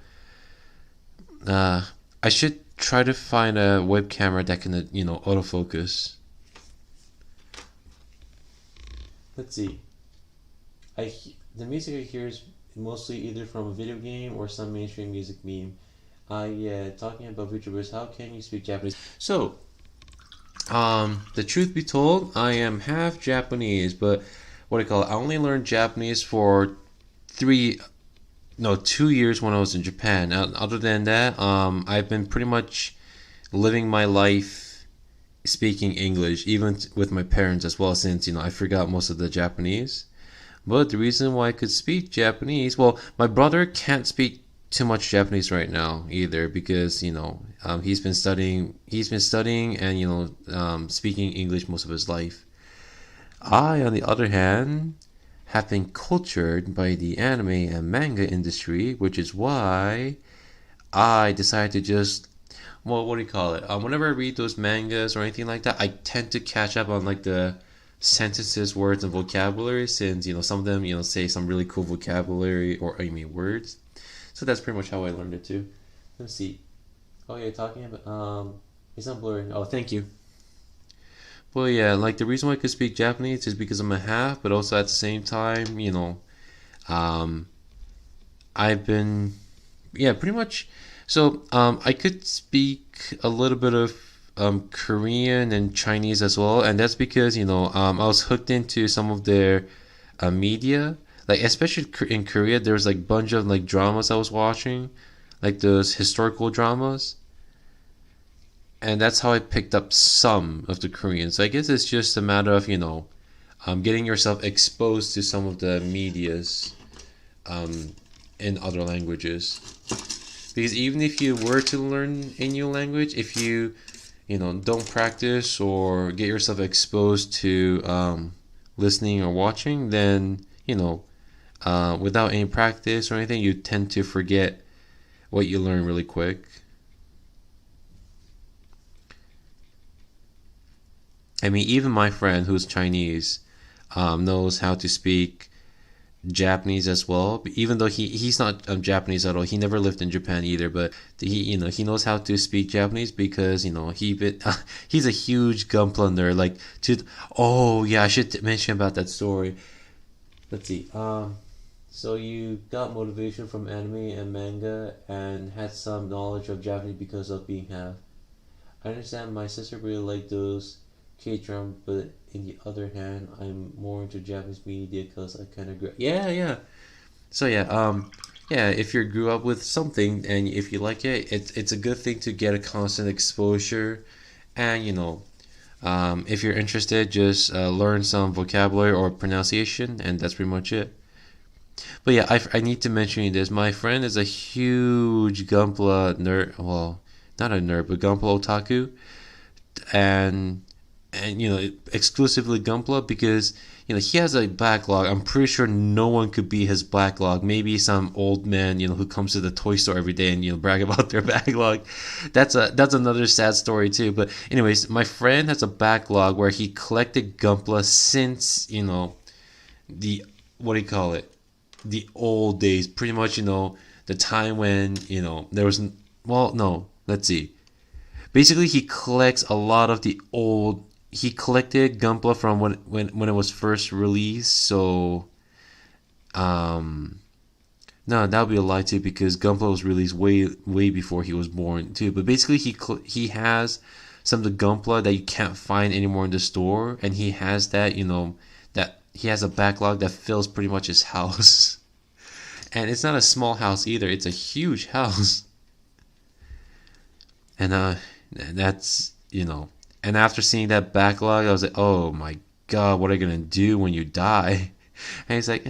Speaker 1: I should try to find a web camera that can, autofocus. Let's see. The music I hear is mostly either from a video game or some mainstream music meme. Yeah, talking about VTubers, how can you speak Japanese? So, the truth be told, I am half Japanese, but what do you call it? I only learned Japanese for 2 years when I was in Japan. Other than that, I've been pretty much living my life speaking English, even with my parents as well, since, I forgot most of the Japanese. But the reason why I could speak Japanese, well, my brother can't speak too much Japanese right now either, because, He's been studying and speaking English most of his life. I, on the other hand, have been cultured by the anime and manga industry, which is why I decided to just, well, what do you call it? Whenever I read those mangas or anything like that, I tend to catch up on like the sentences, words, and vocabulary, since some of them say some really cool vocabulary or words. So that's pretty much how I learned it too. Let's see. Oh, you're talking about it's not blurry. Oh, thank you. Well, yeah, like the reason why I could speak Japanese is because I'm a half, but also at the same time, I've been, yeah, pretty much. So, I could speak a little bit of Korean and Chinese as well, and that's because I was hooked into some of their media, like especially in Korea. There's like a bunch of like dramas I was watching, like those historical dramas, and that's how I picked up some of the Korean. So I guess it's just a matter of getting yourself exposed to some of the medias in other languages. Because even if you were to learn a new language, if you don't practice or get yourself exposed to listening or watching, then without any practice or anything, you tend to forget what you learn really quick. I mean, even my friend who's Chinese knows how to speak Japanese as well. Even though he's not Japanese at all, he never lived in Japan either. But he knows how to speak Japanese because he's a huge Gunpla nerd. Like oh yeah, I should mention about that story. Let's see. So you got motivation from anime and manga and had some knowledge of Japanese because of being half. I understand my sister really liked those K-drama, but in the other hand, I'm more into Japanese media because I kind of grew. Yeah. So yeah. If you grew up with something and if you like it, it's a good thing to get a constant exposure, and if you're interested, just learn some vocabulary or pronunciation, and that's pretty much it. But yeah, I need to mention this. My friend is a huge Gunpla nerd. Well, not a nerd, but Gunpla otaku, and exclusively Gunpla because he has a backlog. I'm pretty sure no one could beat his backlog. Maybe some old man who comes to the toy store every day and brag about their backlog. That's another sad story too. But anyways, my friend has a backlog where he collected Gunpla since the what do you call it, the old days, pretty much the time when there was, well, no, let's see, basically he collects a lot of the old. He collected Gunpla from when it was first released. So, no, that would be a lie too because Gunpla was released way before he was born too. But basically, he has some of the Gunpla that you can't find anymore in the store, and he has that that he has a backlog that fills pretty much his house. And it's not a small house either; it's a huge house. And that's And after seeing that backlog, I was like, oh my God, what are you going to do when you die? And he's like,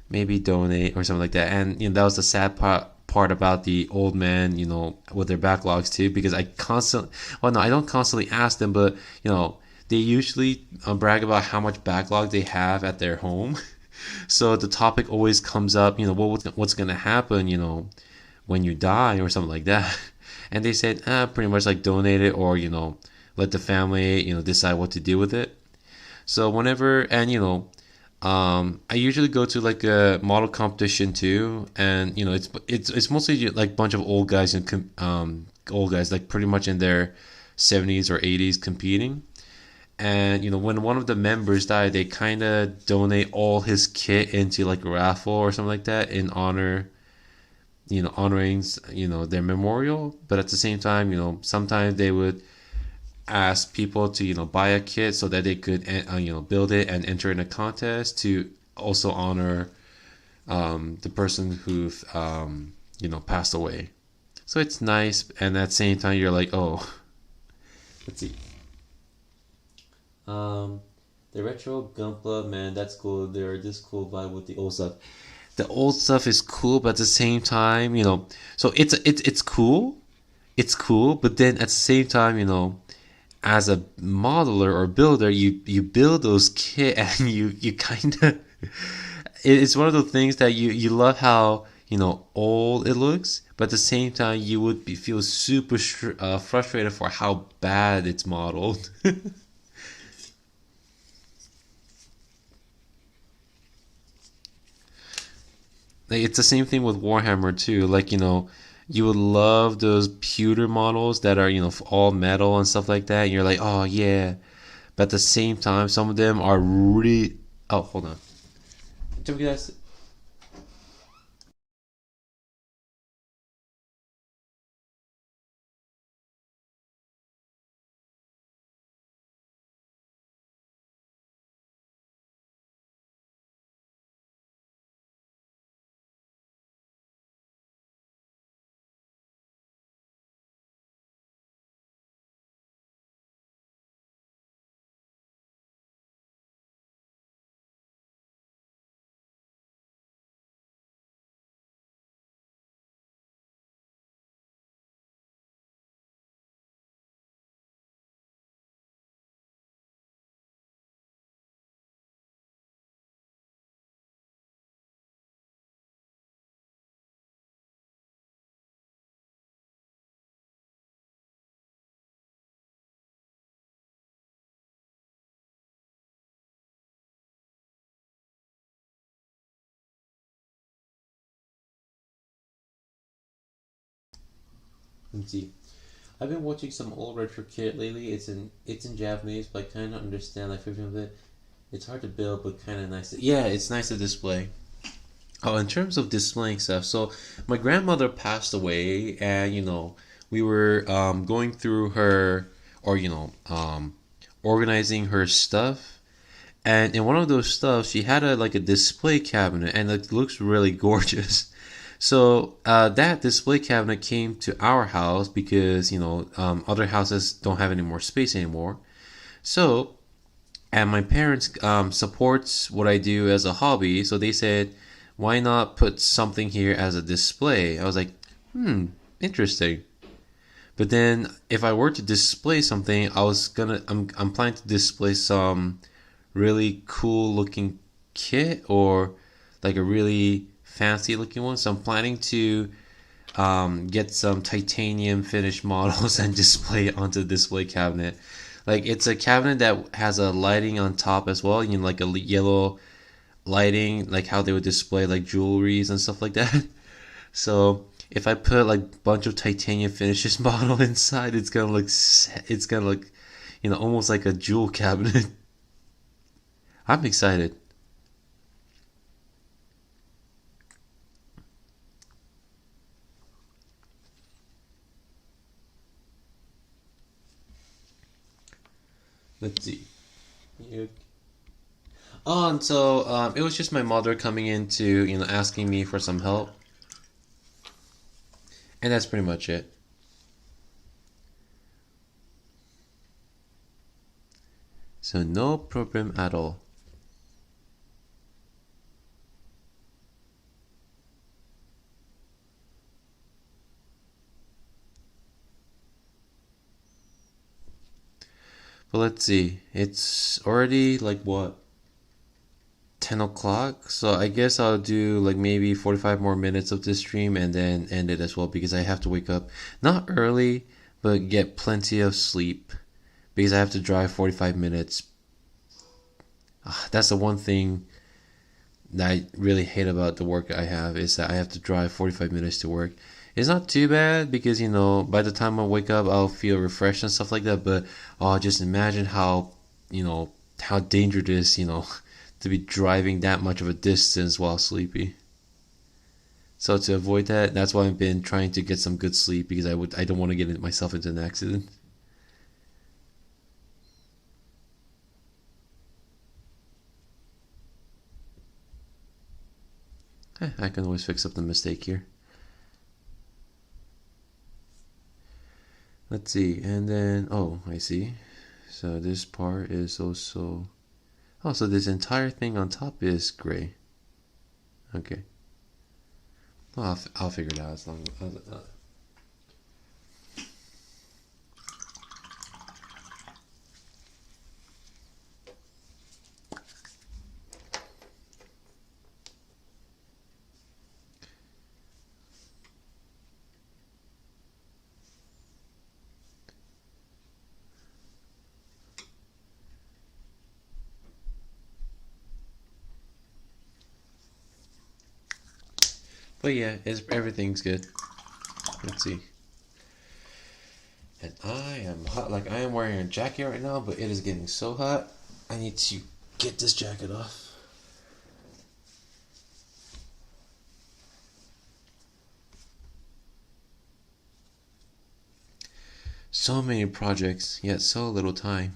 Speaker 1: maybe donate or something like that. And, that was the sad part about the old man, with their backlogs too, because I don't constantly ask them, but, they usually brag about how much backlog they have at their home. So the topic always comes up, what's going to happen, when you die or something like that. And they said, pretty much like donate it or, let the family, decide what to do with it. So whenever, and I usually go to like a model competition too, and it's mostly like a bunch of old guys like pretty much in their 70s or 80s competing. And when one of the members died, they kind of donate all his kit into like a raffle or something like that in honor, honoring their memorial. But at the same time, sometimes they would ask people to buy a kit so that they could build it and enter in a contest to also honor the person who passed away. So it's nice, and at the same time you're like, oh, let's see, the retro Gunpla, man, that's cool. There's this cool vibe with the old stuff. The old stuff is cool, but at the same time, so it's cool. it's cool, but then at the same time, as a modeler or builder, you build those kit and you kind of it's one of those things that you love how old it looks, but at the same time you would feel super frustrated for how bad it's modeled. Like it's the same thing with Warhammer too. Like you would love those pewter models that are all metal and stuff like that. And you're like, oh yeah, but at the same time, some of them are really. Oh, hold on. Let's see. I've been watching some old retro kit lately. It's in Japanese, but I kind of understand like 50 of it. It's hard to build, but kind of nice. Yeah, it's nice to display. Oh, in terms of displaying stuff, so my grandmother passed away, and we were going through her, or organizing her stuff, and in one of those stuff, she had a display cabinet, and it looks really gorgeous. So that display cabinet came to our house because other houses don't have any more space anymore. So and my parents supports what I do as a hobby, so they said, why not put something here as a display? I was like, interesting. But then if I were to display something, I'm planning to display some really cool looking kit or like a really fancy looking one. So I'm planning to get some titanium finished models and display it onto the display cabinet. Like it's a cabinet that has a lighting on top as well, like a yellow lighting, like how they would display like jewelries and stuff like that. So if I put like a bunch of titanium finishes model inside, it's gonna look almost like a jewel cabinet. I'm excited. Let's see. You Oh, and so it was just my mother coming in to, asking me for some help, and that's pretty much it. So no problem at all. But let's see, it's already like what, 10 o'clock? So I guess I'll do like maybe 45 more minutes of this stream and then end it as well because I have to wake up not early, but get plenty of sleep because I have to drive 45 minutes. That's the one thing that I really hate about the work I have is that I have to drive 45 minutes to work. It's not too bad because by the time I wake up I'll feel refreshed and stuff like that, but just imagine how dangerous it is, to be driving that much of a distance while sleepy. So to avoid that, that's why I've been trying to get some good sleep because I don't want to get myself into an accident. I can always fix up the mistake here. Let's see, and then I see. So this part is also so this entire thing on top is gray. Okay. Well, I'll figure it out as long as But yeah, everything's good. Let's see. And I am hot. Like, I am wearing a jacket right now, but it is getting so hot. I need to get this jacket off. So many projects, yet so little time.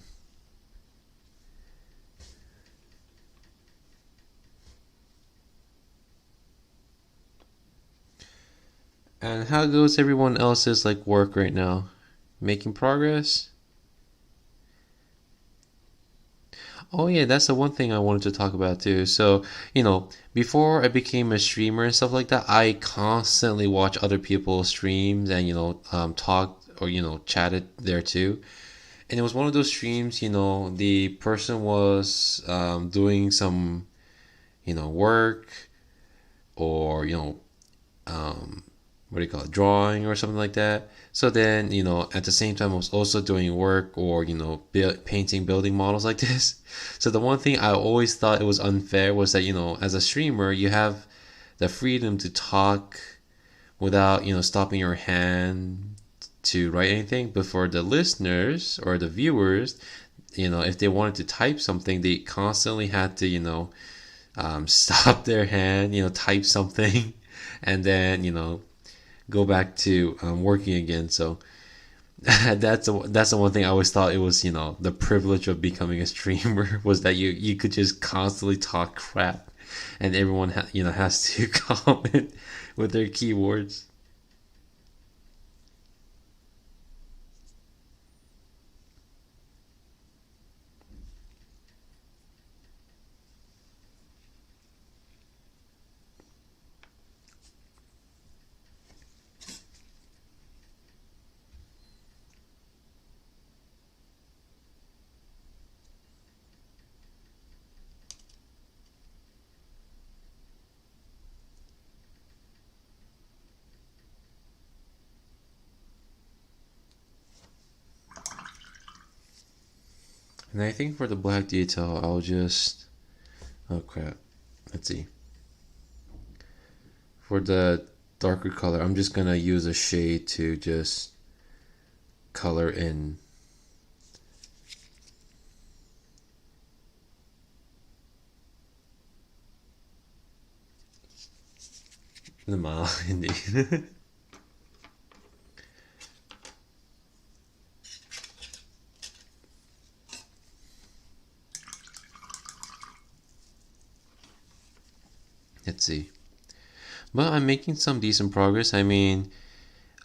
Speaker 1: And how goes everyone else's like work right now? Making progress? Oh yeah, that's the one thing I wanted to talk about too. So, before I became a streamer and stuff like that, I constantly watch other people's streams and, talk or, chatted there too. And it was one of those streams, the person was doing some, work or, what do you call it, drawing or something like that. So then, at the same time, I was also doing work or, painting building models like this. So the one thing I always thought it was unfair was that, as a streamer, you have the freedom to talk without, stopping your hand to write anything. But for the listeners or the viewers, if they wanted to type something, they constantly had to, stop their hand, type something, and then, go back to working again. So that's the one thing I always thought it was, the privilege of becoming a streamer was that you could just constantly talk crap and everyone has to comment with their keywords. And I think for the black detail, I'll just... Oh crap. Let's see. For the darker color, I'm just gonna use a shade to just color in. Naman, hindi. Let's see. But I'm making some decent progress. I mean,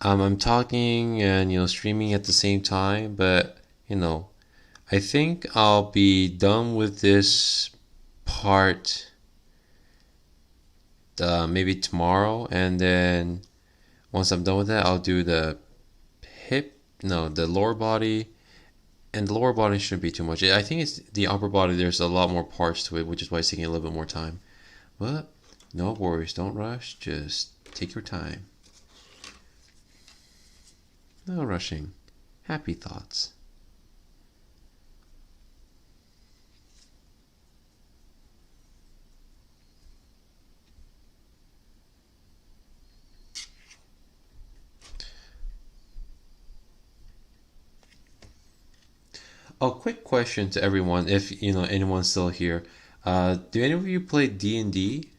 Speaker 1: I'm talking and, streaming at the same time. But, I think I'll be done with this part maybe tomorrow. And then once I'm done with that, I'll do the lower body. And the lower body shouldn't be too much. I think it's the upper body. There's a lot more parts to it, which is why it's taking a little bit more time. But no worries, don't rush, just take your time. No rushing. Happy thoughts. Oh, quick question to everyone, if anyone's still here. Do any of you play D&D?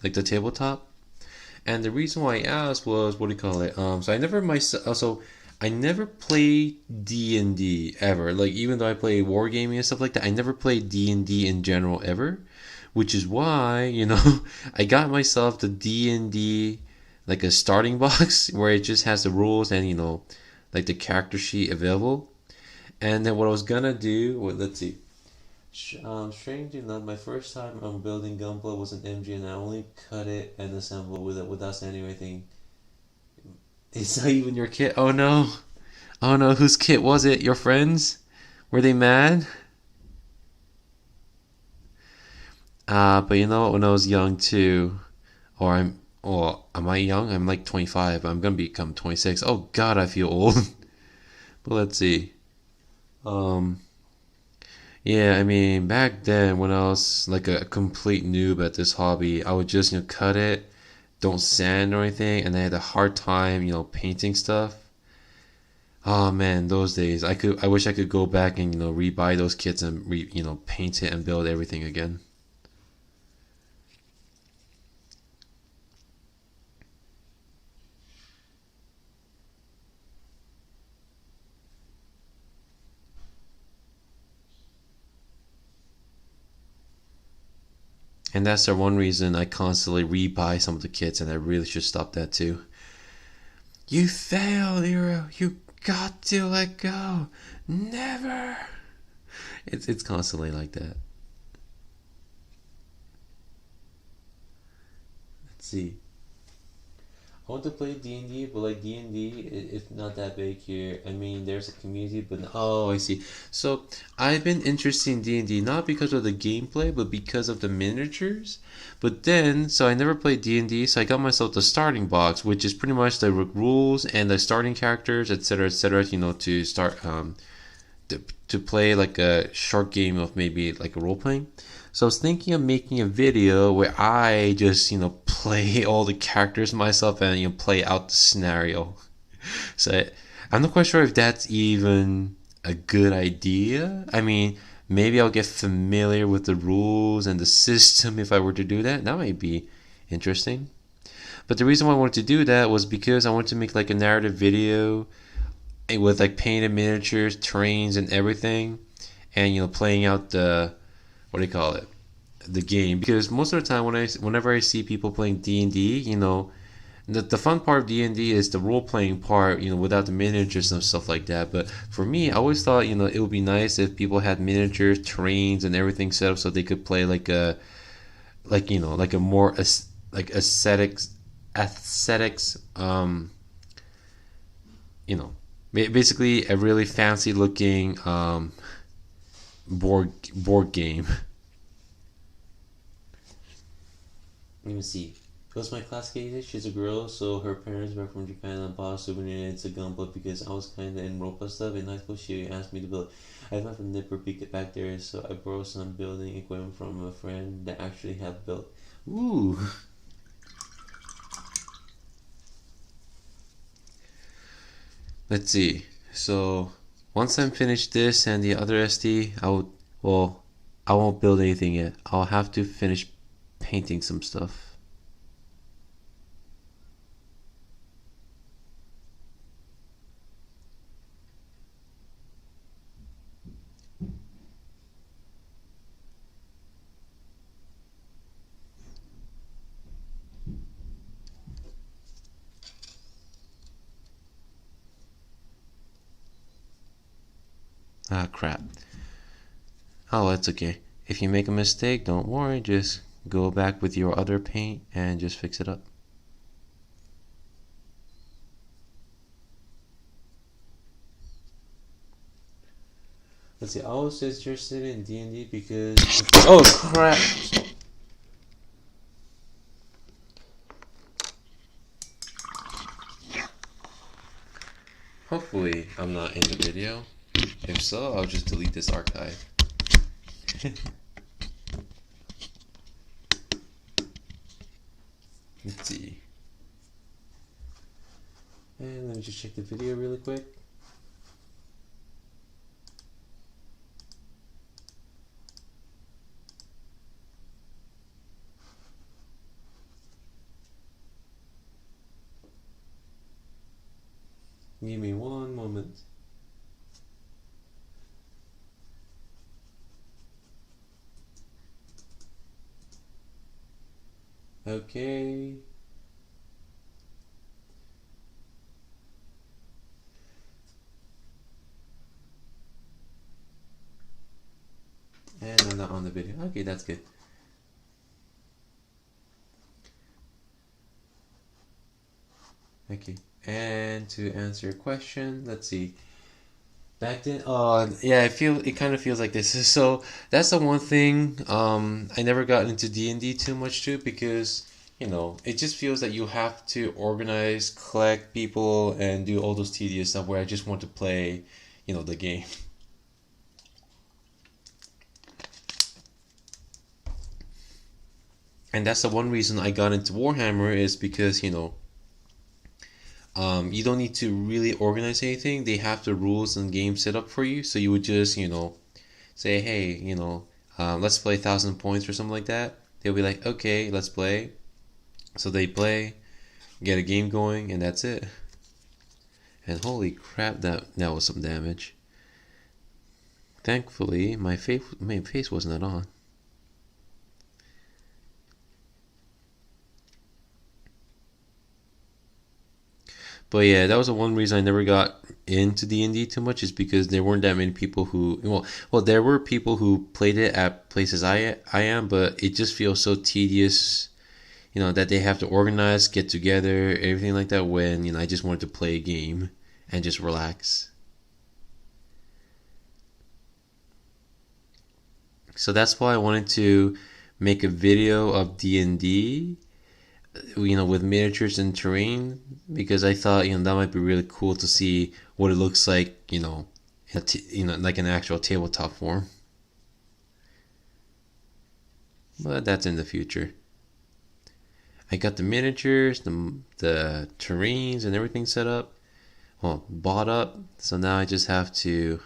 Speaker 1: Like the tabletop? And the reason why I asked was, what do you call it? I never played D&D ever. Like, even though I play wargaming and stuff like that, I never played D&D in general ever. Which is why, I got myself the D&D, like a starting box where it just has the rules and, like the character sheet available. And then what I was gonna do, let's see. Strangely enough, my first time building Gunpla was an MG, and I only cut it and assembled without sanding anything. It's not even your kit. Oh no! Oh no! Whose kit was it? Your friends? Were they mad? But you know what? When I was young too, am I young? I'm like 25. I'm gonna become 26. Oh God, I feel old. But let's see. Yeah, I mean, back then when I was like a complete noob at this hobby, I would just, cut it don't sand or anything, and I had a hard time, painting stuff. Oh man, those days. I wish I could go back and rebuy those kits and paint it and build everything again. And that's the one reason I constantly rebuy some of the kits, and I really should stop that too. You failed, hero. You got to let go. Never. It's constantly like that. Let's see. I want to play D&D, but like D&D, it's not that big here. I mean, there's a community, but I see. So I've been interested in D&D not because of the gameplay, but because of the miniatures. But then, so I never played D&D, so I got myself the starting box, which is pretty much the rules and the starting characters, etc., etc. To start to play like a short game of maybe like a role playing. So I was thinking of making a video where I just, play all the characters myself and, play out the scenario. So I'm not quite sure if that's even a good idea. I mean, maybe I'll get familiar with the rules and the system if I were to do that. That might be interesting. But the reason why I wanted to do that was because I wanted to make like a narrative video with like painted miniatures, terrains, and everything. And, playing out the... what do you call it? The game. Because most of the time whenever I see people playing D&D, the fun part of D&D is the role playing part, without the miniatures and stuff like that. But for me, I always thought, it would be nice if people had miniatures, terrains, and everything set up so they could play like a more like aesthetics, basically a really fancy looking board game. Let me see. What's my class case? She's a girl, so her parents were from Japan and bought a souvenir. It's a gun, but because I was kind of in rope stuff in high school, she asked me to build. I found a nipper back there, so I borrowed some building equipment from a friend that actually had built. Ooh. Let's see. So once I'm finished this and the other SD, I won't build anything yet. I'll have to finish painting some stuff. Ah, crap. Oh, that's okay. If you make a mistake, don't worry. Just go back with your other paint and just fix it up. Let's see. I was interested in D&D because... oh, crap! Hopefully, I'm not in the video. If so, I'll just delete this archive. Let's see. And let me just check the video really quick. Give me one moment. Okay. And I'm not on the video. Okay, that's good. Okay. And to answer your question, let's see. Back then, yeah, it kind of feels like this. So that's the one thing. I never got into D&D too much too because it just feels that you have to organize, collect people, and do all those tedious stuff. Where I just want to play, the game. And that's the one reason I got into Warhammer, is because, you don't need to really organize anything. They have the rules and game set up for you. So you would just, say, hey, let's play 1,000 points or something like that. They'll be like, okay, let's play. So they play, get a game going, and that's it. And holy crap, that was some damage. Thankfully, my face was not on. But yeah, that was the one reason I never got into D&D too much, is because there weren't that many people who, there were people who played it at places I am, but it just feels so tedious, that they have to organize, get together, everything like that, when, I just wanted to play a game and just relax. So that's why I wanted to make a video of D&D, with miniatures and terrain, because I thought, that might be really cool to see what it looks like, like an actual tabletop form. But that's in the future. I got the miniatures, the terrains and everything set up, bought up, so now I just have to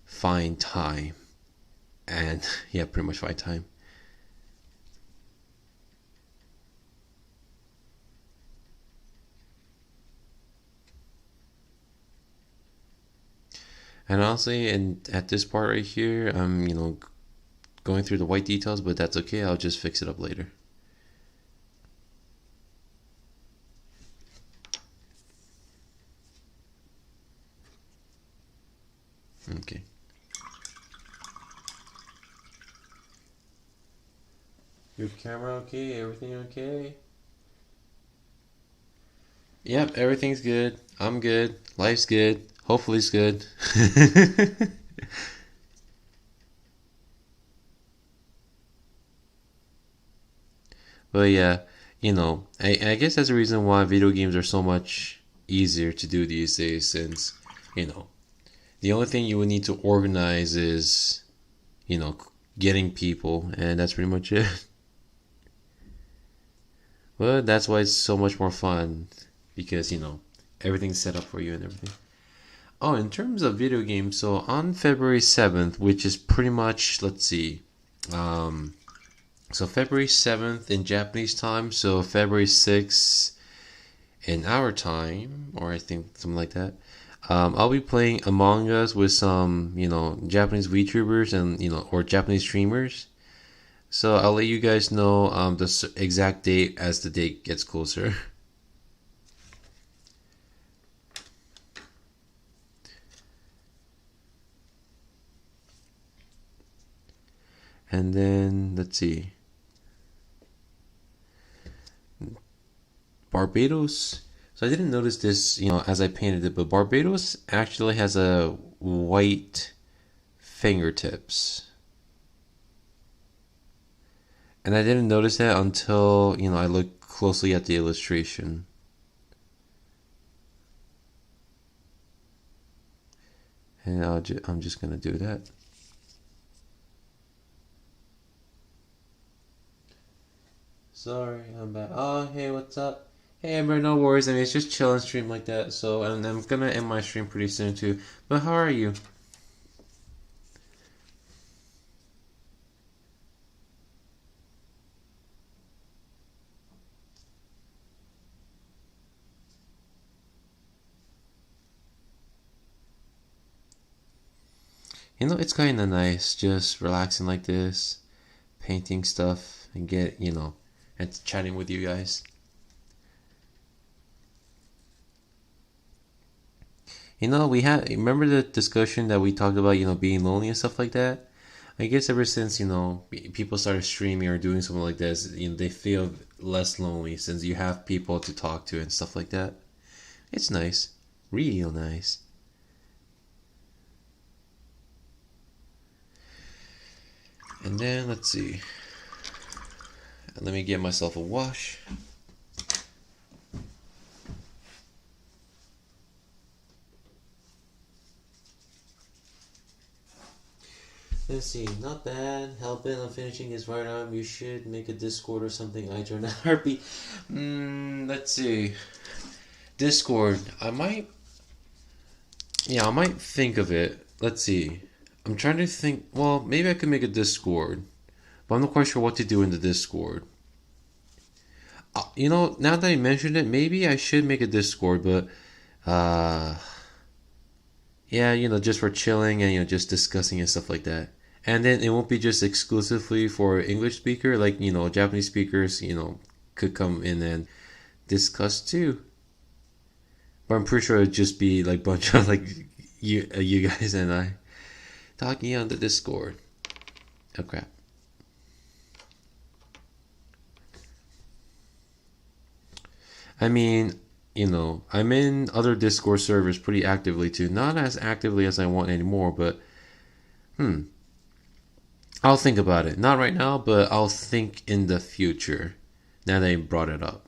Speaker 1: find time. And yeah, pretty much find time. And honestly, and at this part right here, I'm, going through the white details, but that's okay. I'll just fix it up later. Okay. Your camera okay? Everything okay? Yep, everything's good. I'm good. Life's good. Hopefully it's good. But yeah, I guess that's the reason why video games are so much easier to do these days, since, the only thing you would need to organize is, getting people, and that's pretty much it. But that's why it's so much more fun, because, everything's set up for you and everything. Oh, in terms of video games, so on February 7th, which is pretty much, let's see, so February 7th in Japanese time, so February 6th in our time, or I think something like that. I'll be playing Among Us with some, Japanese VTubers and, or Japanese streamers. So I'll let you guys know the exact date as the date gets closer. And then, let's see. Barbatos. So I didn't notice this, as I painted it, but Barbatos actually has a white fingertips. And I didn't notice that until, I looked closely at the illustration. And I'm just going to do that. Sorry, I'm back. Oh, hey, what's up? Hey, Amber, no worries. I mean, it's just chill and stream like that. So, and I'm gonna end my stream pretty soon too. But how are you? It's kind of nice just relaxing like this, painting stuff, and and chatting with you guys. Remember the discussion that we talked about, being lonely and stuff like that? I guess ever since, people started streaming or doing something like this, they feel less lonely since you have people to talk to and stuff like that. It's nice. Real nice. And then, let's see. Let me get myself a wash. Let's see, not bad. Hell bent on finishing his right arm. You should make a Discord or something. I join a heartbeat. Let's see. Discord. I might think of it. Let's see. I'm trying to think. Well, maybe I could make a Discord, but I'm not quite sure what to do in the Discord. Now that I mentioned it, maybe I should make a Discord, but yeah, just for chilling and just discussing and stuff like that. And then it won't be just exclusively for English speaker, like Japanese speakers, could come in and discuss too. But I'm pretty sure it'd just be like a bunch of like you guys and I talking on the Discord. Oh crap. I mean, I'm in other Discord servers pretty actively too. Not as actively as I want anymore, but I'll think about it. Not right now, but I'll think in the future. Now that you brought it up.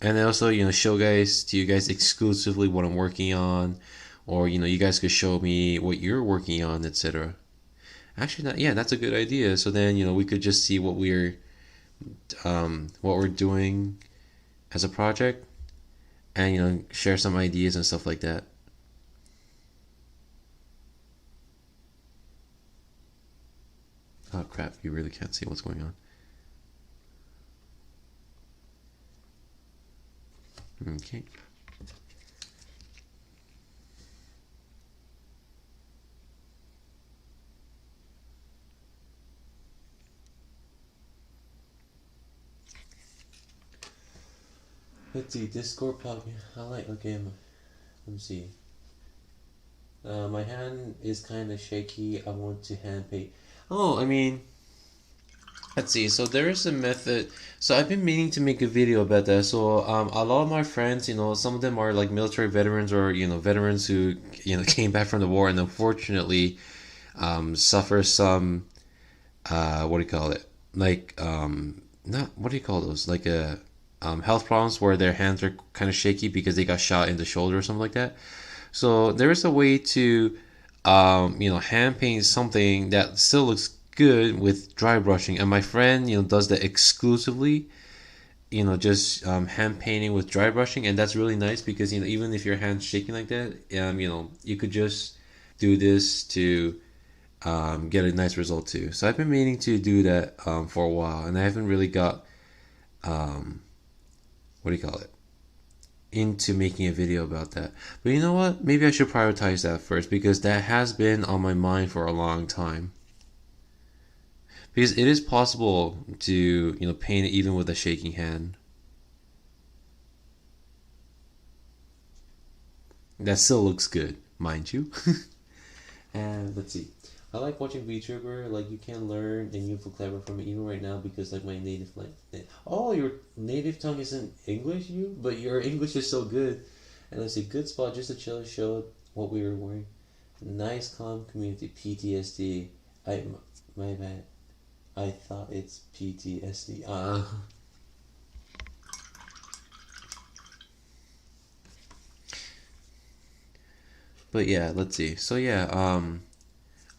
Speaker 1: And I also, show you guys exclusively what I'm working on, or you guys could show me what you're working on, etc. Actually, yeah, that's a good idea. So then, we could just see what we're doing as a project, and share some ideas and stuff like that. Oh crap! You really can't see what's going on. Okay. Let's see, Discord popping. Okay, let me see. My hand is kind of shaky. I want to hand paint. Oh, I mean, let's see. So there is a method. So I've been meaning to make a video about that. So a lot of my friends, some of them are like military veterans or veterans who came back from the war and unfortunately suffer some what do you call it? Like not what do you call those? Like a health problems where their hands are kind of shaky because they got shot in the shoulder or something like that. So there is a way to hand paint something that still looks good with dry brushing, and my friend does that exclusively, just hand painting with dry brushing, and that's really nice because even if your hand's shaking like that, you could just do this to get a nice result too. So I've been meaning to do that for a while, and I haven't really got what do you call it, into making a video about that. But you know what? Maybe I should prioritize that first because that has been on my mind for a long time. Because it is possible to, paint it even with a shaking hand. That still looks good, mind you. And let's see. I like watching VTuber. Like you can learn a new vocabulary from it even right now because like my native oh, your native tongue isn't English, but your English is so good. And let's see, good spot just to chill, show what we were wearing. Nice calm community. PTSD. My bad. I thought it's PTSD. But yeah, let's see. So yeah,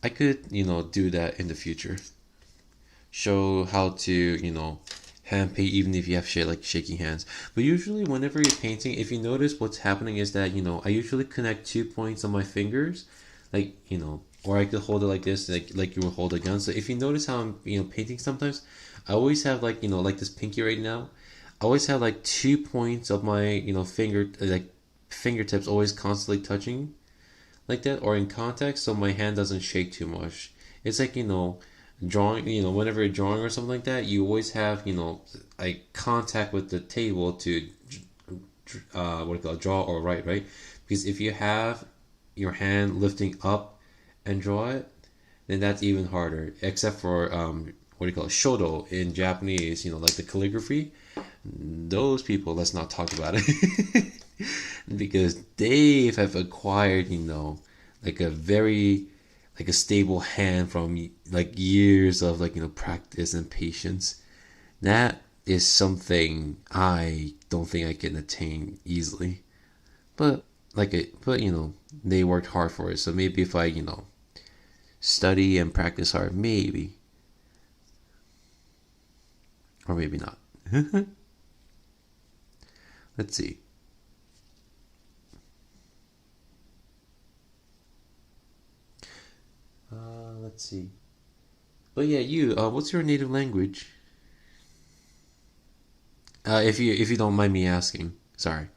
Speaker 1: I could, do that in the future. Show how to, hand paint even if you have shaky hands. But usually whenever you're painting, if you notice what's happening is that, I usually connect 2 points on my fingers, like, or I could hold it like this, like you would hold a gun. So if you notice how I'm, painting sometimes, I always have like, like this pinky right now. I always have like 2 points of my, fingertips always constantly touching like that or in contact so my hand doesn't shake too much. It's like, drawing, whenever you're drawing or something like that, you always have, like contact with the table to, what do you call it, draw or write, right? Because if you have your hand lifting up and draw it, then that's even harder. Except for what do you call it, shodo in Japanese, like the calligraphy. Those people, let's not talk about it, because they have acquired, like a very like a stable hand from like years of practice and patience. That is something I don't think I can attain easily. But they worked hard for it. So maybe if I, study and practice hard, maybe. Or maybe not. Let's see. Let's see. But yeah, what's your native language? If you don't mind me asking. Sorry.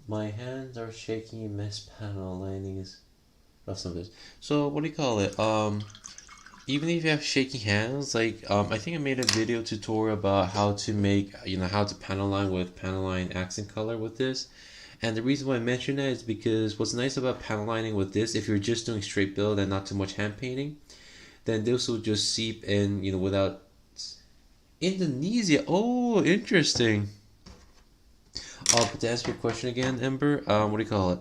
Speaker 1: My hands are shaking. Miss panel lining is rough sometimes. So what do you call it? Even if you have shaky hands, I think I made a video tutorial about how to make how to panel line with panel line accent color with this. And the reason why I mention that is because what's nice about panel lining with this, if you're just doing straight build and not too much hand painting, then this will just seep in, without. Indonesia. Oh, interesting. But to answer your question again, Ember, what do you call it?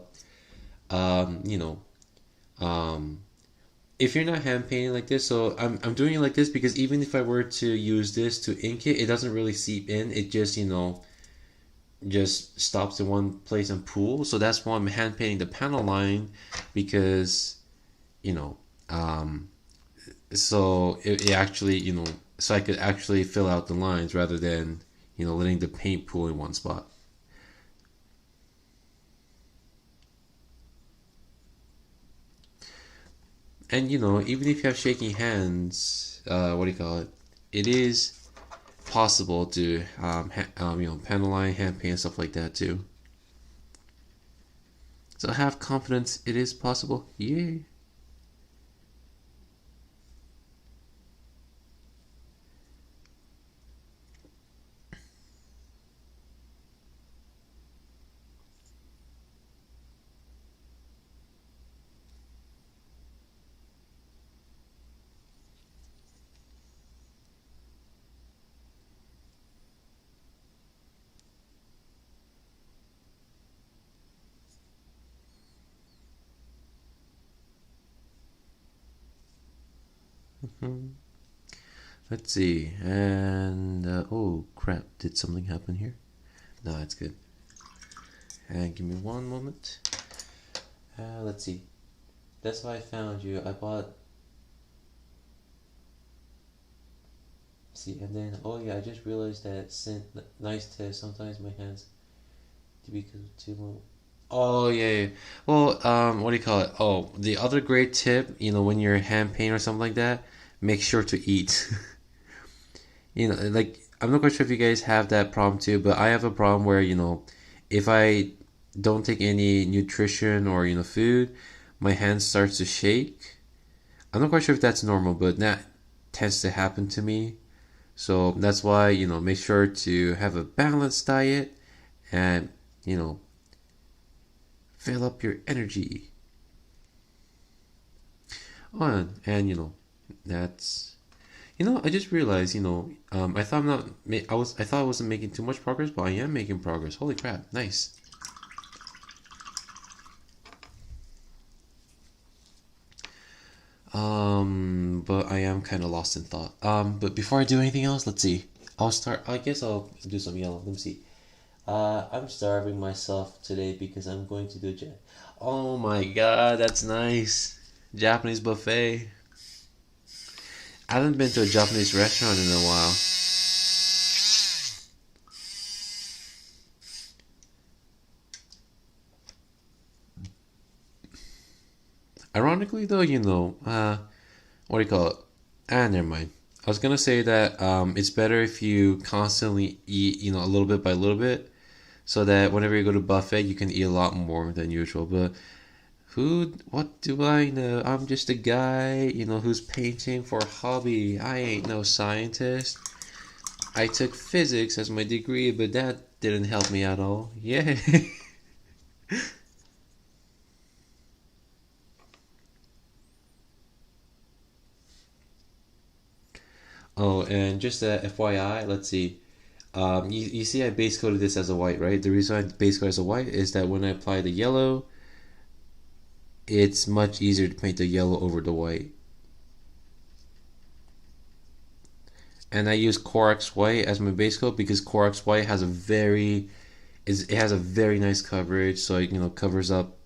Speaker 1: If you're not hand painting like this, so I'm doing it like this because even if I were to use this to ink it, it doesn't really seep in. It just, just stops in one place and pools. So that's why I'm hand painting the panel line because, so it actually, so I could actually fill out the lines rather than, letting the paint pool in one spot. And even if you have shaking hands, what do you call it? It is possible to panel line, hand paint, stuff like that too. So have confidence. It is possible. Yay! Let's see. And oh crap! Did something happen here? No, it's good. And give me one moment. Let's see. That's why I found you. I bought. See, and then oh yeah, I just realized that nice test. Sometimes my hands to be too long. Oh yeah. Well, what do you call it? Oh, the other great tip, when you're hand paint or something like that, make sure to eat. I'm not quite sure if you guys have that problem too, but I have a problem where if I don't take any nutrition or food, my hand starts to shake. I'm not quite sure if that's normal, but that tends to happen to me. So that's why make sure to have a balanced diet and fill up your energy. Oh, and that's I just realized I thought I thought I wasn't making too much progress, but I am making progress. Holy crap! Nice. But I am kind of lost in thought. But before I do anything else, let's see. I guess I'll do some yellow. Let me see. I'm starving myself today because I'm going to do oh my god, that's nice. Japanese buffet. I haven't been to a Japanese restaurant in a while. Ironically though, what do you call it? Never mind. I was gonna say that it's better if you constantly eat, a little bit by little bit, so that whenever you go to buffet, you can eat a lot more than usual. But what do I know? I'm just a guy, who's painting for a hobby. I ain't no scientist. I took physics as my degree, but that didn't help me at all. Yay! Oh, and just a FYI, let's see. You see I base coated this as a white, right? The reason I base coat as a white is that when I apply the yellow, it's much easier to paint the yellow over the white. And I use Corax White as my base coat because Corax White has it has a very nice coverage, so it covers up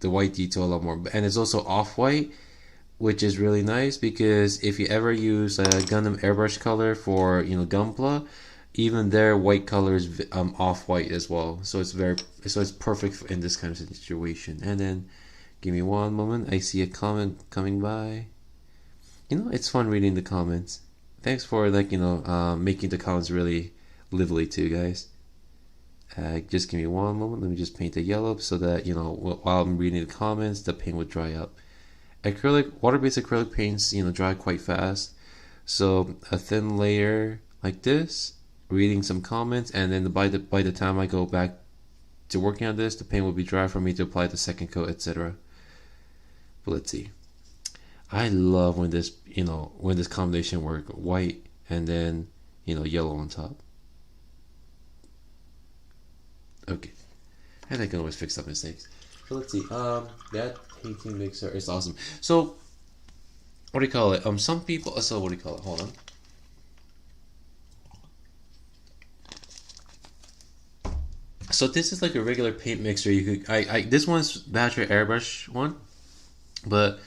Speaker 1: the white detail a lot more. And it's also off white, which is really nice because if you ever use a Gundam airbrush color for Gunpla, even their white color is off white as well. So it's perfect in this kind of situation. And then give me one moment. I see a comment coming by. It's fun reading the comments. Thanks for making the comments really lively too, guys. Just give me one moment. Let me just paint the yellow so that while I'm reading the comments, the paint would dry up. Water-based acrylic paints dry quite fast. So a thin layer like this, reading some comments, and then by the time I go back to working on this, the paint will be dry for me to apply the second coat, etc. But let's see. I love when this combination work, white and then yellow on top. Okay, and I can always fix up mistakes. So let's see. That painting mixer is awesome. So what do you call it? Some people. So what do you call it? Hold on. So this is like a regular paint mixer. You could this one's battery airbrush one, but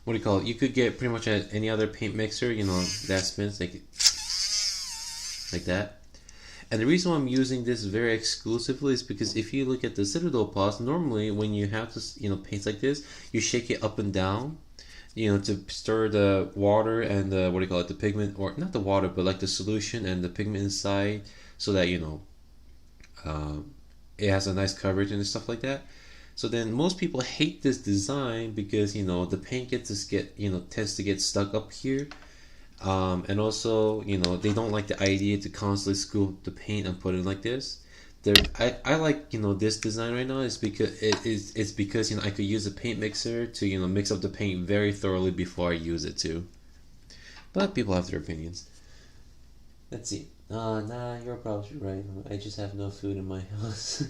Speaker 1: what do you call it? You could get pretty much any other paint mixer, that spins like that. And the reason why I'm using this very exclusively is because if you look at the Citadel pots, normally when you have this, paints like this, you shake it up and down, to stir the water and the the pigment, or not the water, but like the solution and the pigment inside, so that it has a nice coverage and stuff like that. So then most people hate this design because the paint tends to get stuck up here, and also they don't like the idea to constantly scoop the paint and put it like this. I like this design right now is because it's because I could use a paint mixer to mix up the paint very thoroughly before I use it too. But people have their opinions. Let's see. Nah, you're probably right. I just have no food in my house.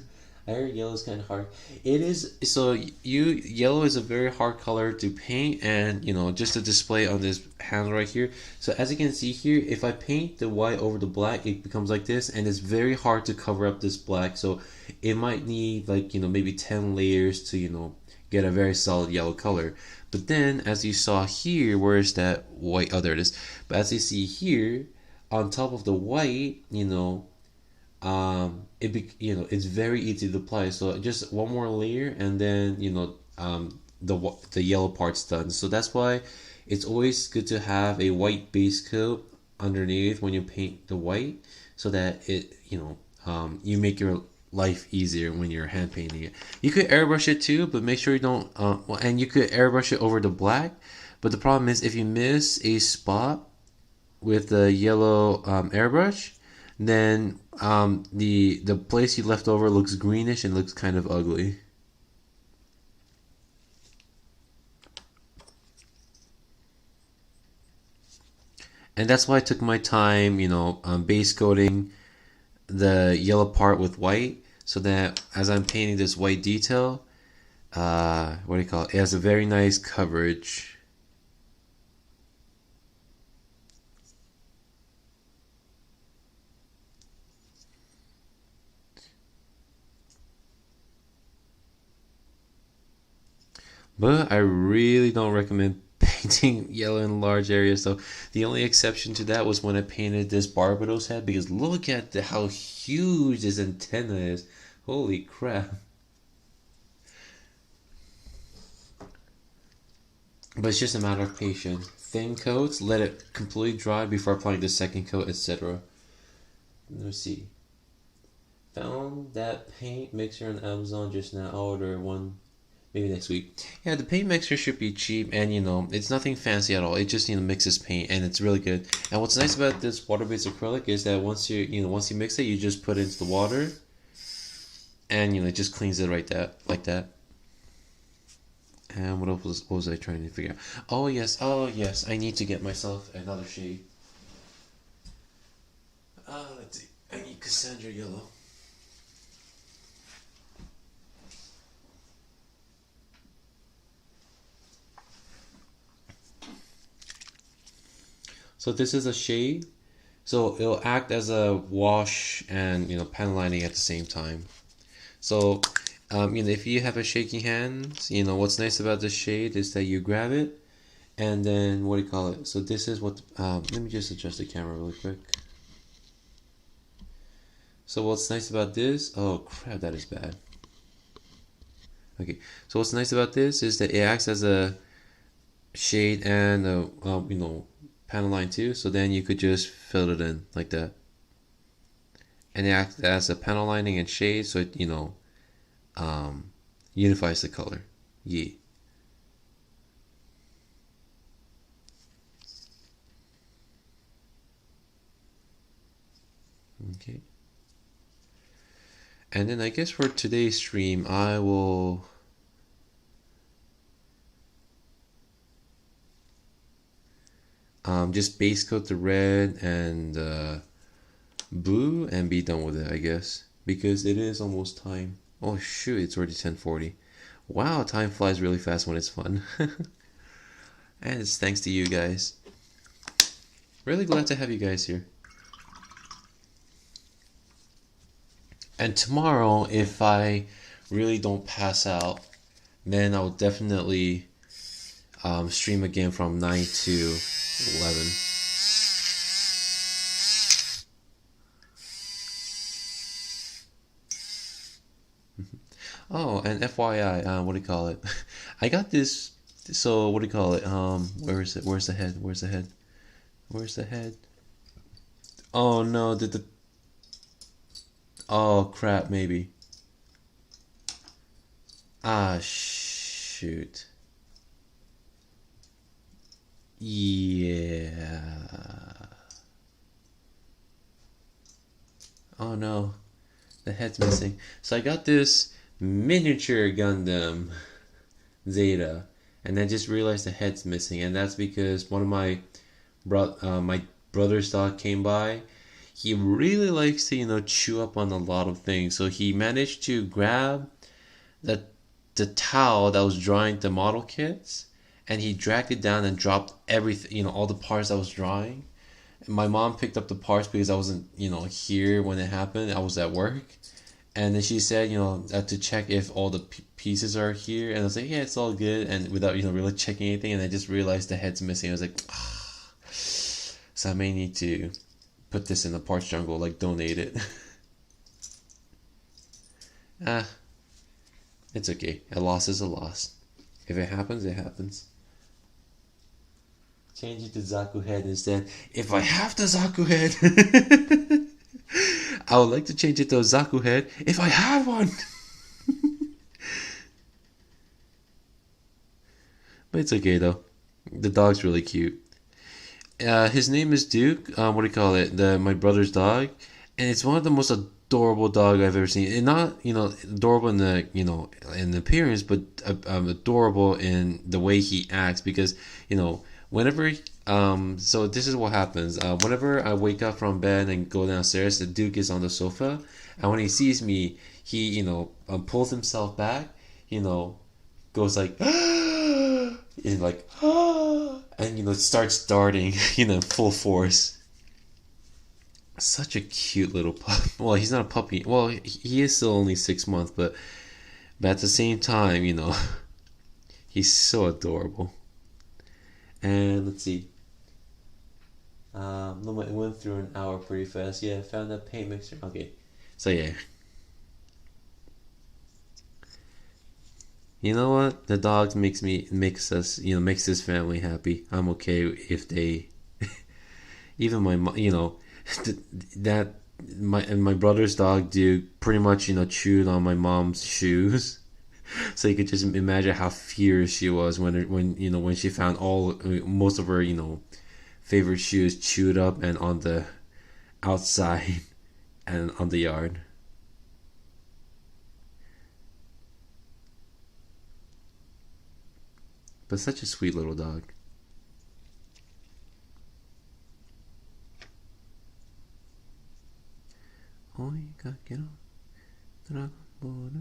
Speaker 1: I heard yellow is kind of hard. It is. So yellow is a very hard color to paint, and just to display on this handle right here. So as you can see here, if I paint the white over the black, it becomes like this, and it's very hard to cover up this black. So it might need maybe 10 layers to get a very solid yellow color. But then as you saw here, where is that white? Oh, there it is. But as you see here, on top of the white, it's very easy to apply. So just one more layer, and then the yellow part's done. So that's why it's always good to have a white base coat underneath when you paint the white, so that you make your life easier when you're hand painting it. You could airbrush it too, but make sure you don't. And you could airbrush it over the black. But the problem is if you miss a spot with the yellow airbrush, then the place you left over looks greenish and looks kind of ugly. And that's why I took my time, base coating the yellow part with white, so that as I'm painting this white detail, it has a very nice coverage. But I really don't recommend painting yellow in large areas. So the only exception to that was when I painted this Barbatos head, because look at how huge this antenna is. Holy crap. But it's just a matter of patience. Thin coats, let it completely dry before applying the second coat, etc. Let's see. Found that paint mixer on Amazon just now. I'll order one maybe next week. Yeah, the paint mixer should be cheap, and it's nothing fancy at all. It just mixes paint, and it's really good. And what's nice about this water-based acrylic is that once you mix it, you just put it into the water, and it just cleans it like that. And what was I trying to figure out? Oh yes, I need to get myself another shade. Sandra yellow. So this is a shade. So it'll act as a wash and pen lining at the same time. So if you have a shaky hand, what's nice about this shade is that you grab it and then what do you call it? So this is what. Let me just adjust the camera really quick. So what's nice about this? Oh crap, that is bad. Okay, so what's nice about this is that it acts as a shade and a panel line too. So then you could just fill it in like that, and it acts as a panel lining and shade. So it unifies the color. Yeah. Okay. And then I guess for today's stream, I will just base coat the red and blue and be done with it, I guess, because it is almost time. Oh shoot, it's already 10:40. Wow, time flies really fast when it's fun. And it's thanks to you guys. Really glad to have you guys here. And tomorrow, if I really don't pass out, then I'll definitely stream again from 9 to 11. Oh, and FYI, what do you call it? I got this. So what do you call it? Where is it? Where's the head? Where's the head? Where's the head? Oh no! Did the Oh crap, maybe. Ah, shoot. Yeah. Oh no, the head's missing. So I got this miniature Gundam Zeta, and I just realized the head's missing, and that's because one of my brother's dog came by. He really likes to chew up on a lot of things, so he managed to grab the towel that was drying the model kits, and he dragged it down and dropped everything, all the parts that was drying. And my mom picked up the parts because I wasn't here when it happened. I was at work, and then she said to check if all the pieces are here, and I was like, yeah, it's all good, and without really checking anything, and I just realized the head's missing. I was like, ah. So I may need to put this in the parts jungle, like donate it. It's okay. A loss is a loss. If it happens, it happens. Change it to Zaku head instead. If I have the Zaku head, I would like to change it to a Zaku head if I have one. But it's okay though. The dog's really cute. His name is Duke. What do you call it? My brother's dog, and it's one of the most adorable dog I've ever seen. And not adorable in the in the appearance, but adorable in the way he acts. Because whenever so this is what happens. Whenever I wake up from bed and go downstairs, the Duke is on the sofa, and when he sees me, he pulls himself back. Goes like and like and starts darting full force. Such a cute little pup. Well, he's not a puppy. Well, he is still only 6 months, but at the same time, he's so adorable. And let's see. It went through an hour pretty fast. Yeah, I found that paint mixer. Okay, so yeah. You know what? The dog makes this family happy. I'm okay if they, even my my brother's dog pretty much chewed on my mom's shoes, so you could just imagine how furious she was when she found most of her favorite shoes chewed up and on the outside and on the yard. But such a sweet little dog. Oh かけろドラゴンボール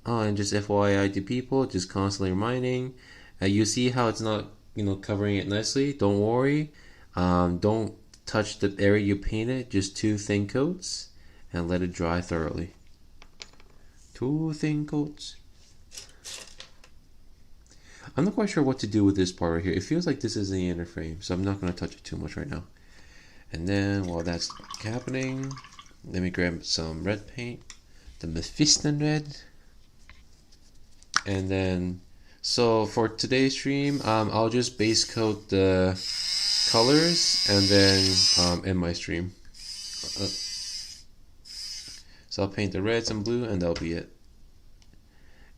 Speaker 1: Oh, and just FYI to people, just constantly reminding, you see how it's not, covering it nicely? Don't worry. Don't touch the area you painted, just 2 thin coats, and let it dry thoroughly. 2 thin coats. I'm not quite sure what to do with this part right here. It feels like this is the inner frame, so I'm not going to touch it too much right now. And then while that's happening, let me grab some red paint, the Mephiston red. And then, so for today's stream, I'll just base coat the colors and then end my stream. So I'll paint the reds and blue and that'll be it.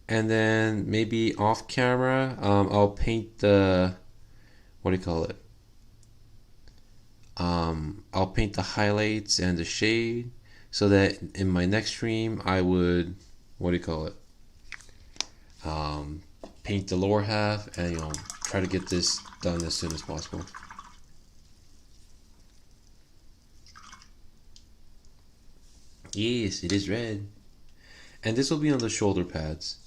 Speaker 1: And then maybe off camera, I'll paint the, what do you call it? I'll paint the highlights and the shade so that in my next stream I would, what do you call it? Paint the lower half and try to get this done as soon as possible. Yes, it is red. And this will be on the shoulder pads.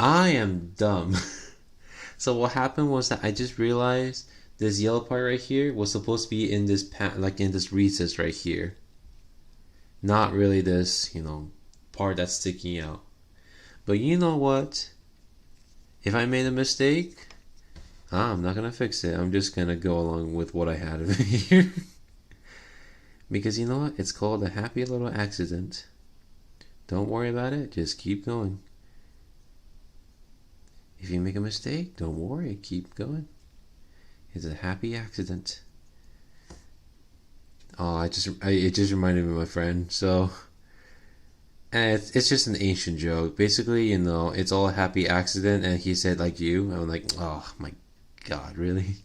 Speaker 1: I am dumb. So what happened was that I just realized this yellow part right here was supposed to be in this like in this recess right here. Not really this, part that's sticking out. But you know what? If I made a mistake, I'm not gonna fix it. I'm just gonna go along with what I had over here. Because you know what? It's called a happy little accident. Don't worry about it. Just keep going. If you make a mistake, don't worry. Keep going. It's a happy accident. Oh, it just reminded me of my friend. So, and it's just an ancient joke. Basically, it's all a happy accident, and he said like you. I'm like, oh my God, really?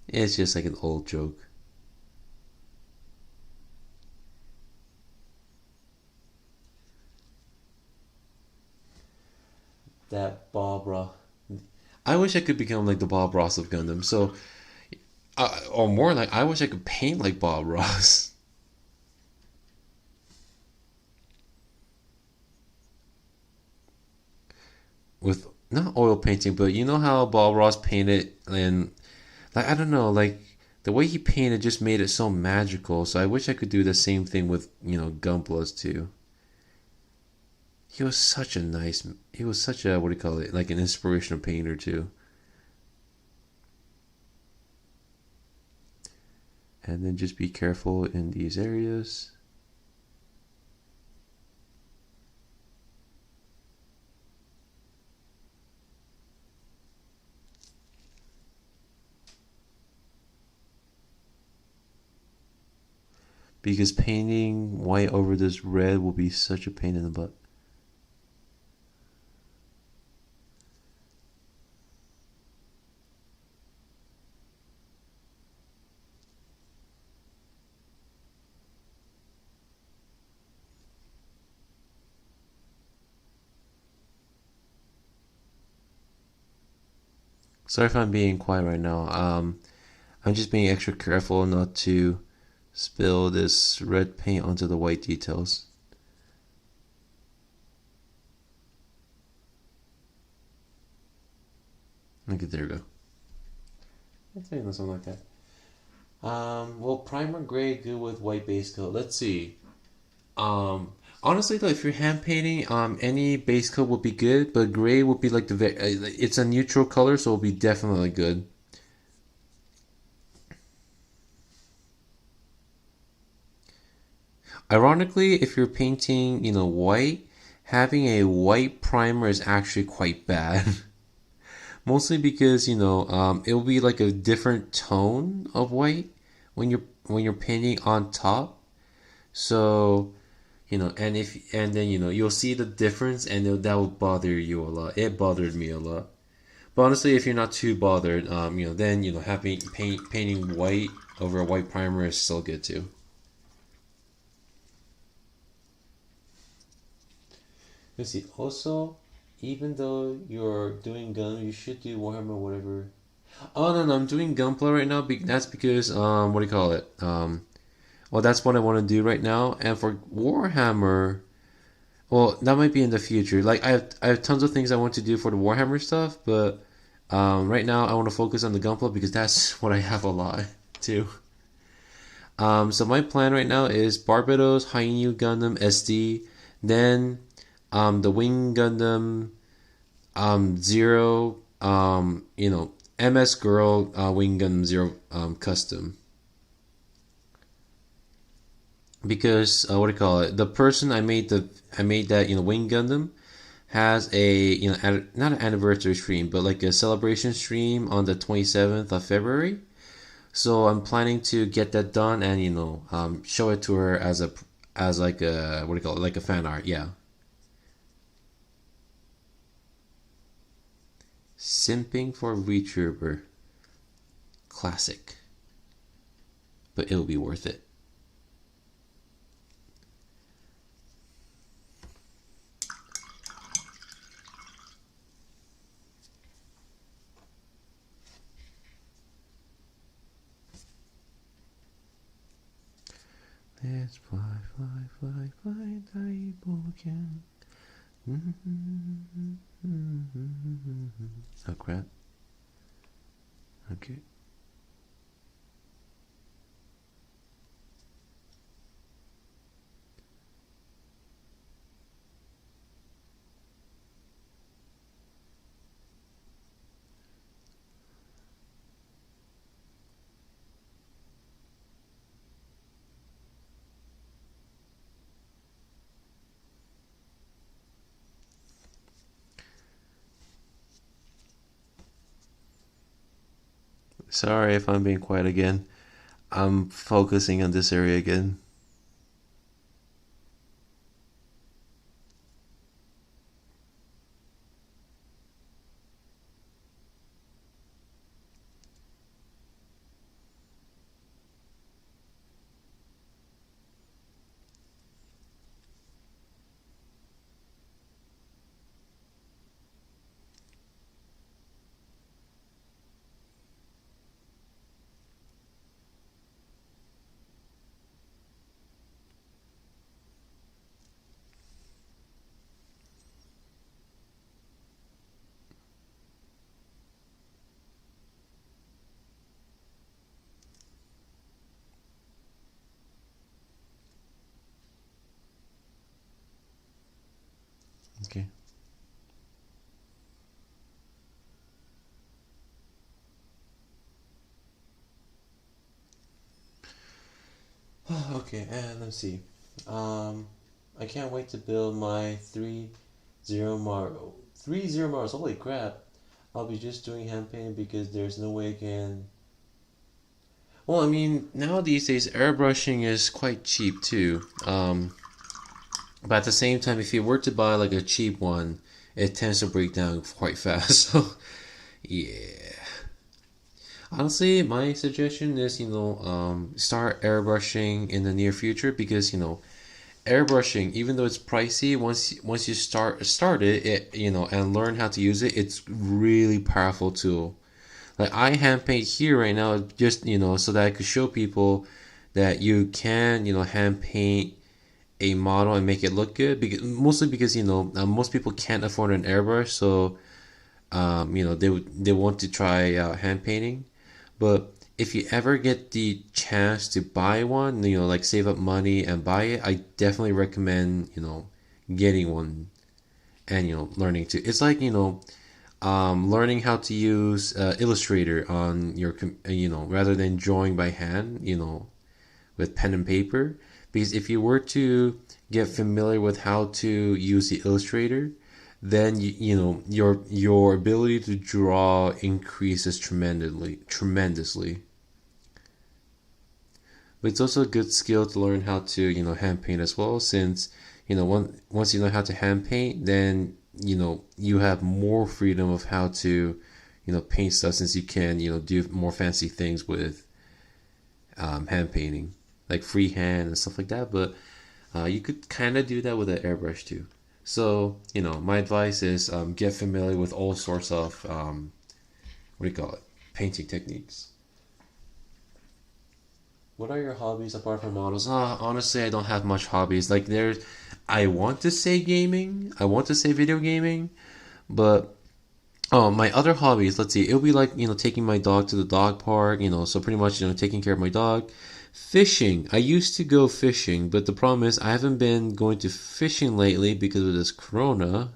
Speaker 1: It's just like an old joke. That Bob Ross. I wish I could become like the Bob Ross of Gundam. So, or more like, I wish I could paint like Bob Ross. With not oil painting, but you know how Bob Ross painted, and like I don't know, like the way he painted just made it so magical. So I wish I could do the same thing with Gunplas too. He was such a what do you call it, like an inspirational painter too. And then just be careful in these areas. Because painting white over this red will be such a pain in the butt. Sorry if I'm being quiet right now. I'm just being extra careful not to spill this red paint onto the white details. Okay, there we go. I'd say something like that. Well, primer gray good with white base coat. Let's see. Honestly though, if you're hand painting, any base coat would be good, but gray would be like it's a neutral color, so it'll be definitely good. Ironically, if you're painting, white, having a white primer is actually quite bad. Mostly because, it'll be like a different tone of white when you're painting on top. So, and then you'll see the difference, and that will bother you a lot. It bothered me a lot. But honestly, if you're not too bothered, then having painting white over a white primer is still good too. let's see. Also, even though you're doing gun, you should do Warhammer whatever. Oh no, I'm doing Gunpla right now. That's because what do you call it? Well, that's what I want to do right now. And for Warhammer, well, that might be in the future. Like I have tons of things I want to do for the Warhammer stuff, but right now I want to focus on the Gunpla because that's what I have a lot too. So my plan right now is Barbatos, Hainu Gundam, SD, then the Wing Gundam, Zero, MS Girl, Wing Gundam Zero, custom. Because what do you call it? The person I made that Wing Gundam has a not an anniversary stream, but like a celebration stream on the 27th of February. So I'm planning to get that done and show it to her as like a what do you call it, like a fan art, yeah. Simping for VTuber, classic, but it'll be worth it. Let's fly, fly, fly, fly, Daiboken. Oh crap. Okay. Sorry if I'm being quiet again. I'm focusing on this area again. Okay. Okay, and let's see. I can't wait to build my 3-0 Mars. 3-0 Mars, holy crap. I'll be just doing hand painting because there's no way I can. Well, I mean, now these days airbrushing is quite cheap too. But at the same time, if you were to buy like a cheap one, it tends to break down quite fast. So, yeah. Honestly, my suggestion is, start airbrushing in the near future because, airbrushing, even though it's pricey, once you start it, and learn how to use it, it's really powerful tool. Like I hand paint here right now, just so that I could show people that you can hand paint a model and make it look good. Mostly because most people can't afford an airbrush, so they want to try out hand painting. But if you ever get the chance to buy one, like save up money and buy it, I definitely recommend getting one and learning to. It's like learning how to use Illustrator on your rather than drawing by hand with pen and paper. Because if you were to get familiar with how to use the Illustrator, then your ability to draw increases tremendously. But it's also a good skill to learn how to hand paint as well, since once you know how to hand paint, then you have more freedom of how to paint stuff, since you can do more fancy things with hand painting, like freehand and stuff like that. But you could kind of do that with an airbrush too. So, my advice is get familiar with all sorts of, what do you call it, painting techniques. What are your hobbies apart from models? Honestly, I don't have much hobbies. Like, I want to say gaming, I want to say video gaming, but oh, my other hobbies, let's see, it'll be like, taking my dog to the dog park, so pretty much, taking care of my dog. Fishing. I used to go fishing, but the problem is I haven't been going to fishing lately because of this corona.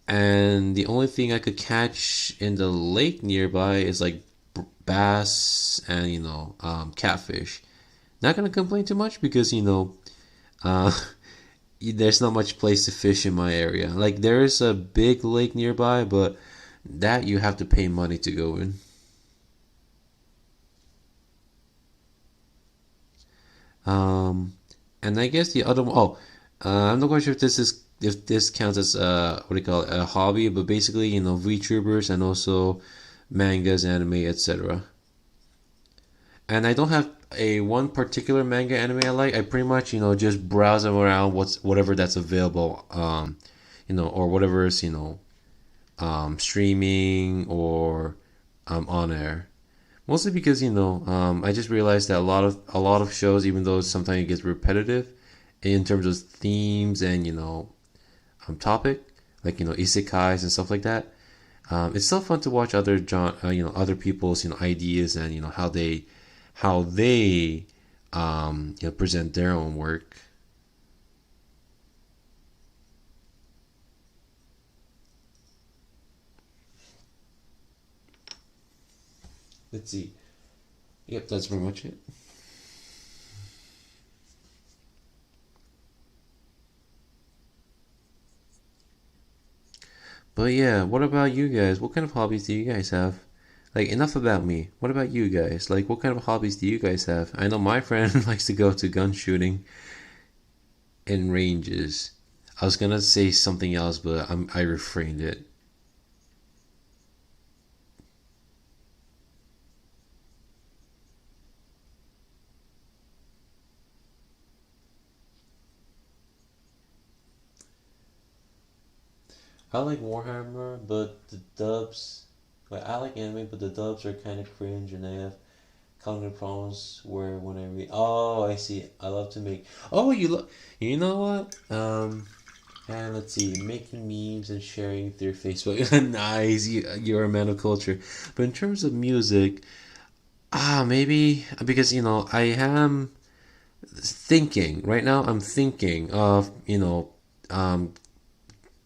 Speaker 1: And the only thing I could catch in the lake nearby is like bass and, catfish. Not gonna complain too much because, uh, there's not much place to fish in my area. Like, there is a big lake nearby, but that you have to pay money to go in. Um, and I guess the other one, I'm not quite sure if this counts as what do you call it, a hobby, but basically, VTubers and also mangas, anime, etc. And I don't have a one particular manga anime I like. I pretty much, just browse around whatever that's available, or whatever is, streaming or on air. Mostly because, I just realized that a lot of shows, even though sometimes it gets repetitive in terms of themes and, topic, like, isekais and stuff like that. It's still fun to watch other people's, ideas and, how they present their own work. Let's see. Yep, that's pretty much it. But yeah, what about you guys? What kind of hobbies do you guys have? Like, enough about me. What about you guys? Like, what kind of hobbies do you guys have? I know my friend likes to go to gun shooting in ranges. I was gonna say something else, but I refrained it. I like Warhammer, but the dubs. Like, I like anime, but the dubs are kind of cringe, and I have cognitive problems where when I read. Oh, I see. I love to make. Oh, you look. You know what? And let's see, making memes and sharing through Facebook. Nice, you're a man of culture. But in terms of music, maybe because I am thinking right now. I'm thinking of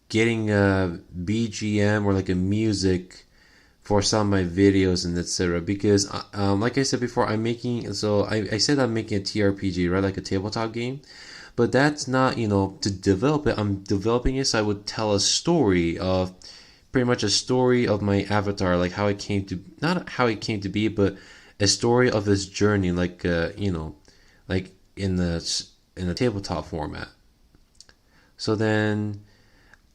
Speaker 1: getting a BGM or like a music for some of my videos and etc. Because like I said before, I said I'm making a TRPG, right, like a tabletop game. But that's not, to develop it. I'm developing it so I would tell a story of pretty much a story of my avatar, like how it came to, not how it came to be, but a story of his journey, like like in the tabletop format. So then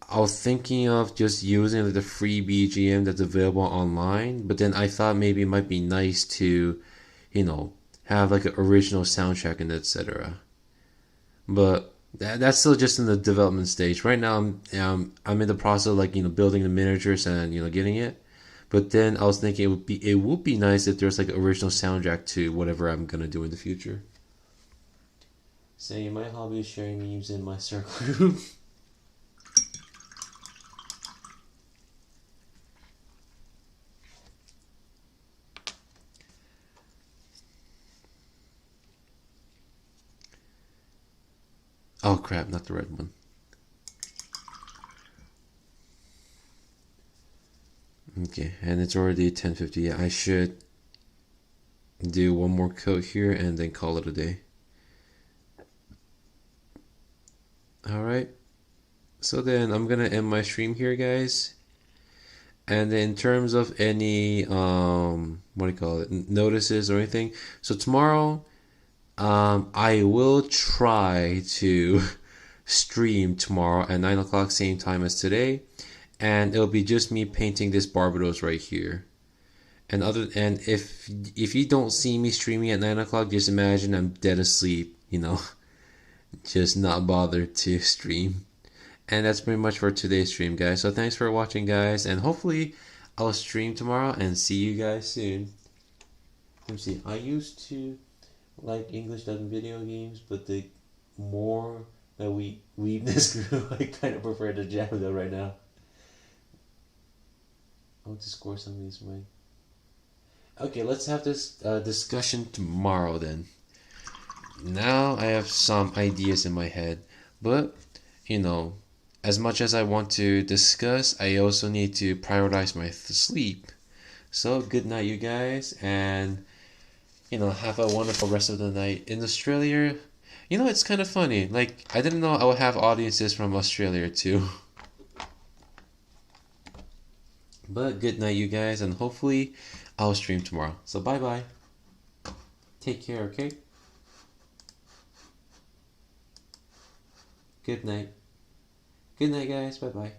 Speaker 1: I was thinking of just using like the free BGM that's available online, but then I thought maybe it might be nice to, have like an original soundtrack and etc. But that's still just in the development stage. Right now, I'm in the process of like building the miniatures and getting it. But then I was thinking it would be nice if there's like an original soundtrack to whatever I'm gonna do in the future. Say my hobby is sharing memes in my circle group. Oh crap, not the red one. Okay, and it's already 10:50. I should do one more coat here and then call it a day. Alright, so then I'm gonna end my stream here, guys. And in terms of any what do you call it, notices or anything, so tomorrow I will try to stream tomorrow at 9 o'clock, same time as today, and it'll be just me painting this Barbados right here. And if you don't see me streaming at 9 o'clock, just imagine I'm dead asleep, just not bothered to stream. And that's pretty much for today's stream, guys. So thanks for watching, guys. And hopefully I'll stream tomorrow and see you guys soon. Let me see. I used to like English dubbing video games, but the more that we leave this group, I kind of prefer the Japanese right now. I want to score something this way. Okay, let's have this discussion tomorrow then. Now I have some ideas in my head, but as much as I want to discuss, I also need to prioritize my sleep. So good night, you guys, and have a wonderful rest of the night. In Australia, it's kind of funny. Like, I didn't know I would have audiences from Australia too. But good night, you guys, and hopefully I'll stream tomorrow. So bye-bye. Take care, okay? Good night. Good night, guys. Bye-bye.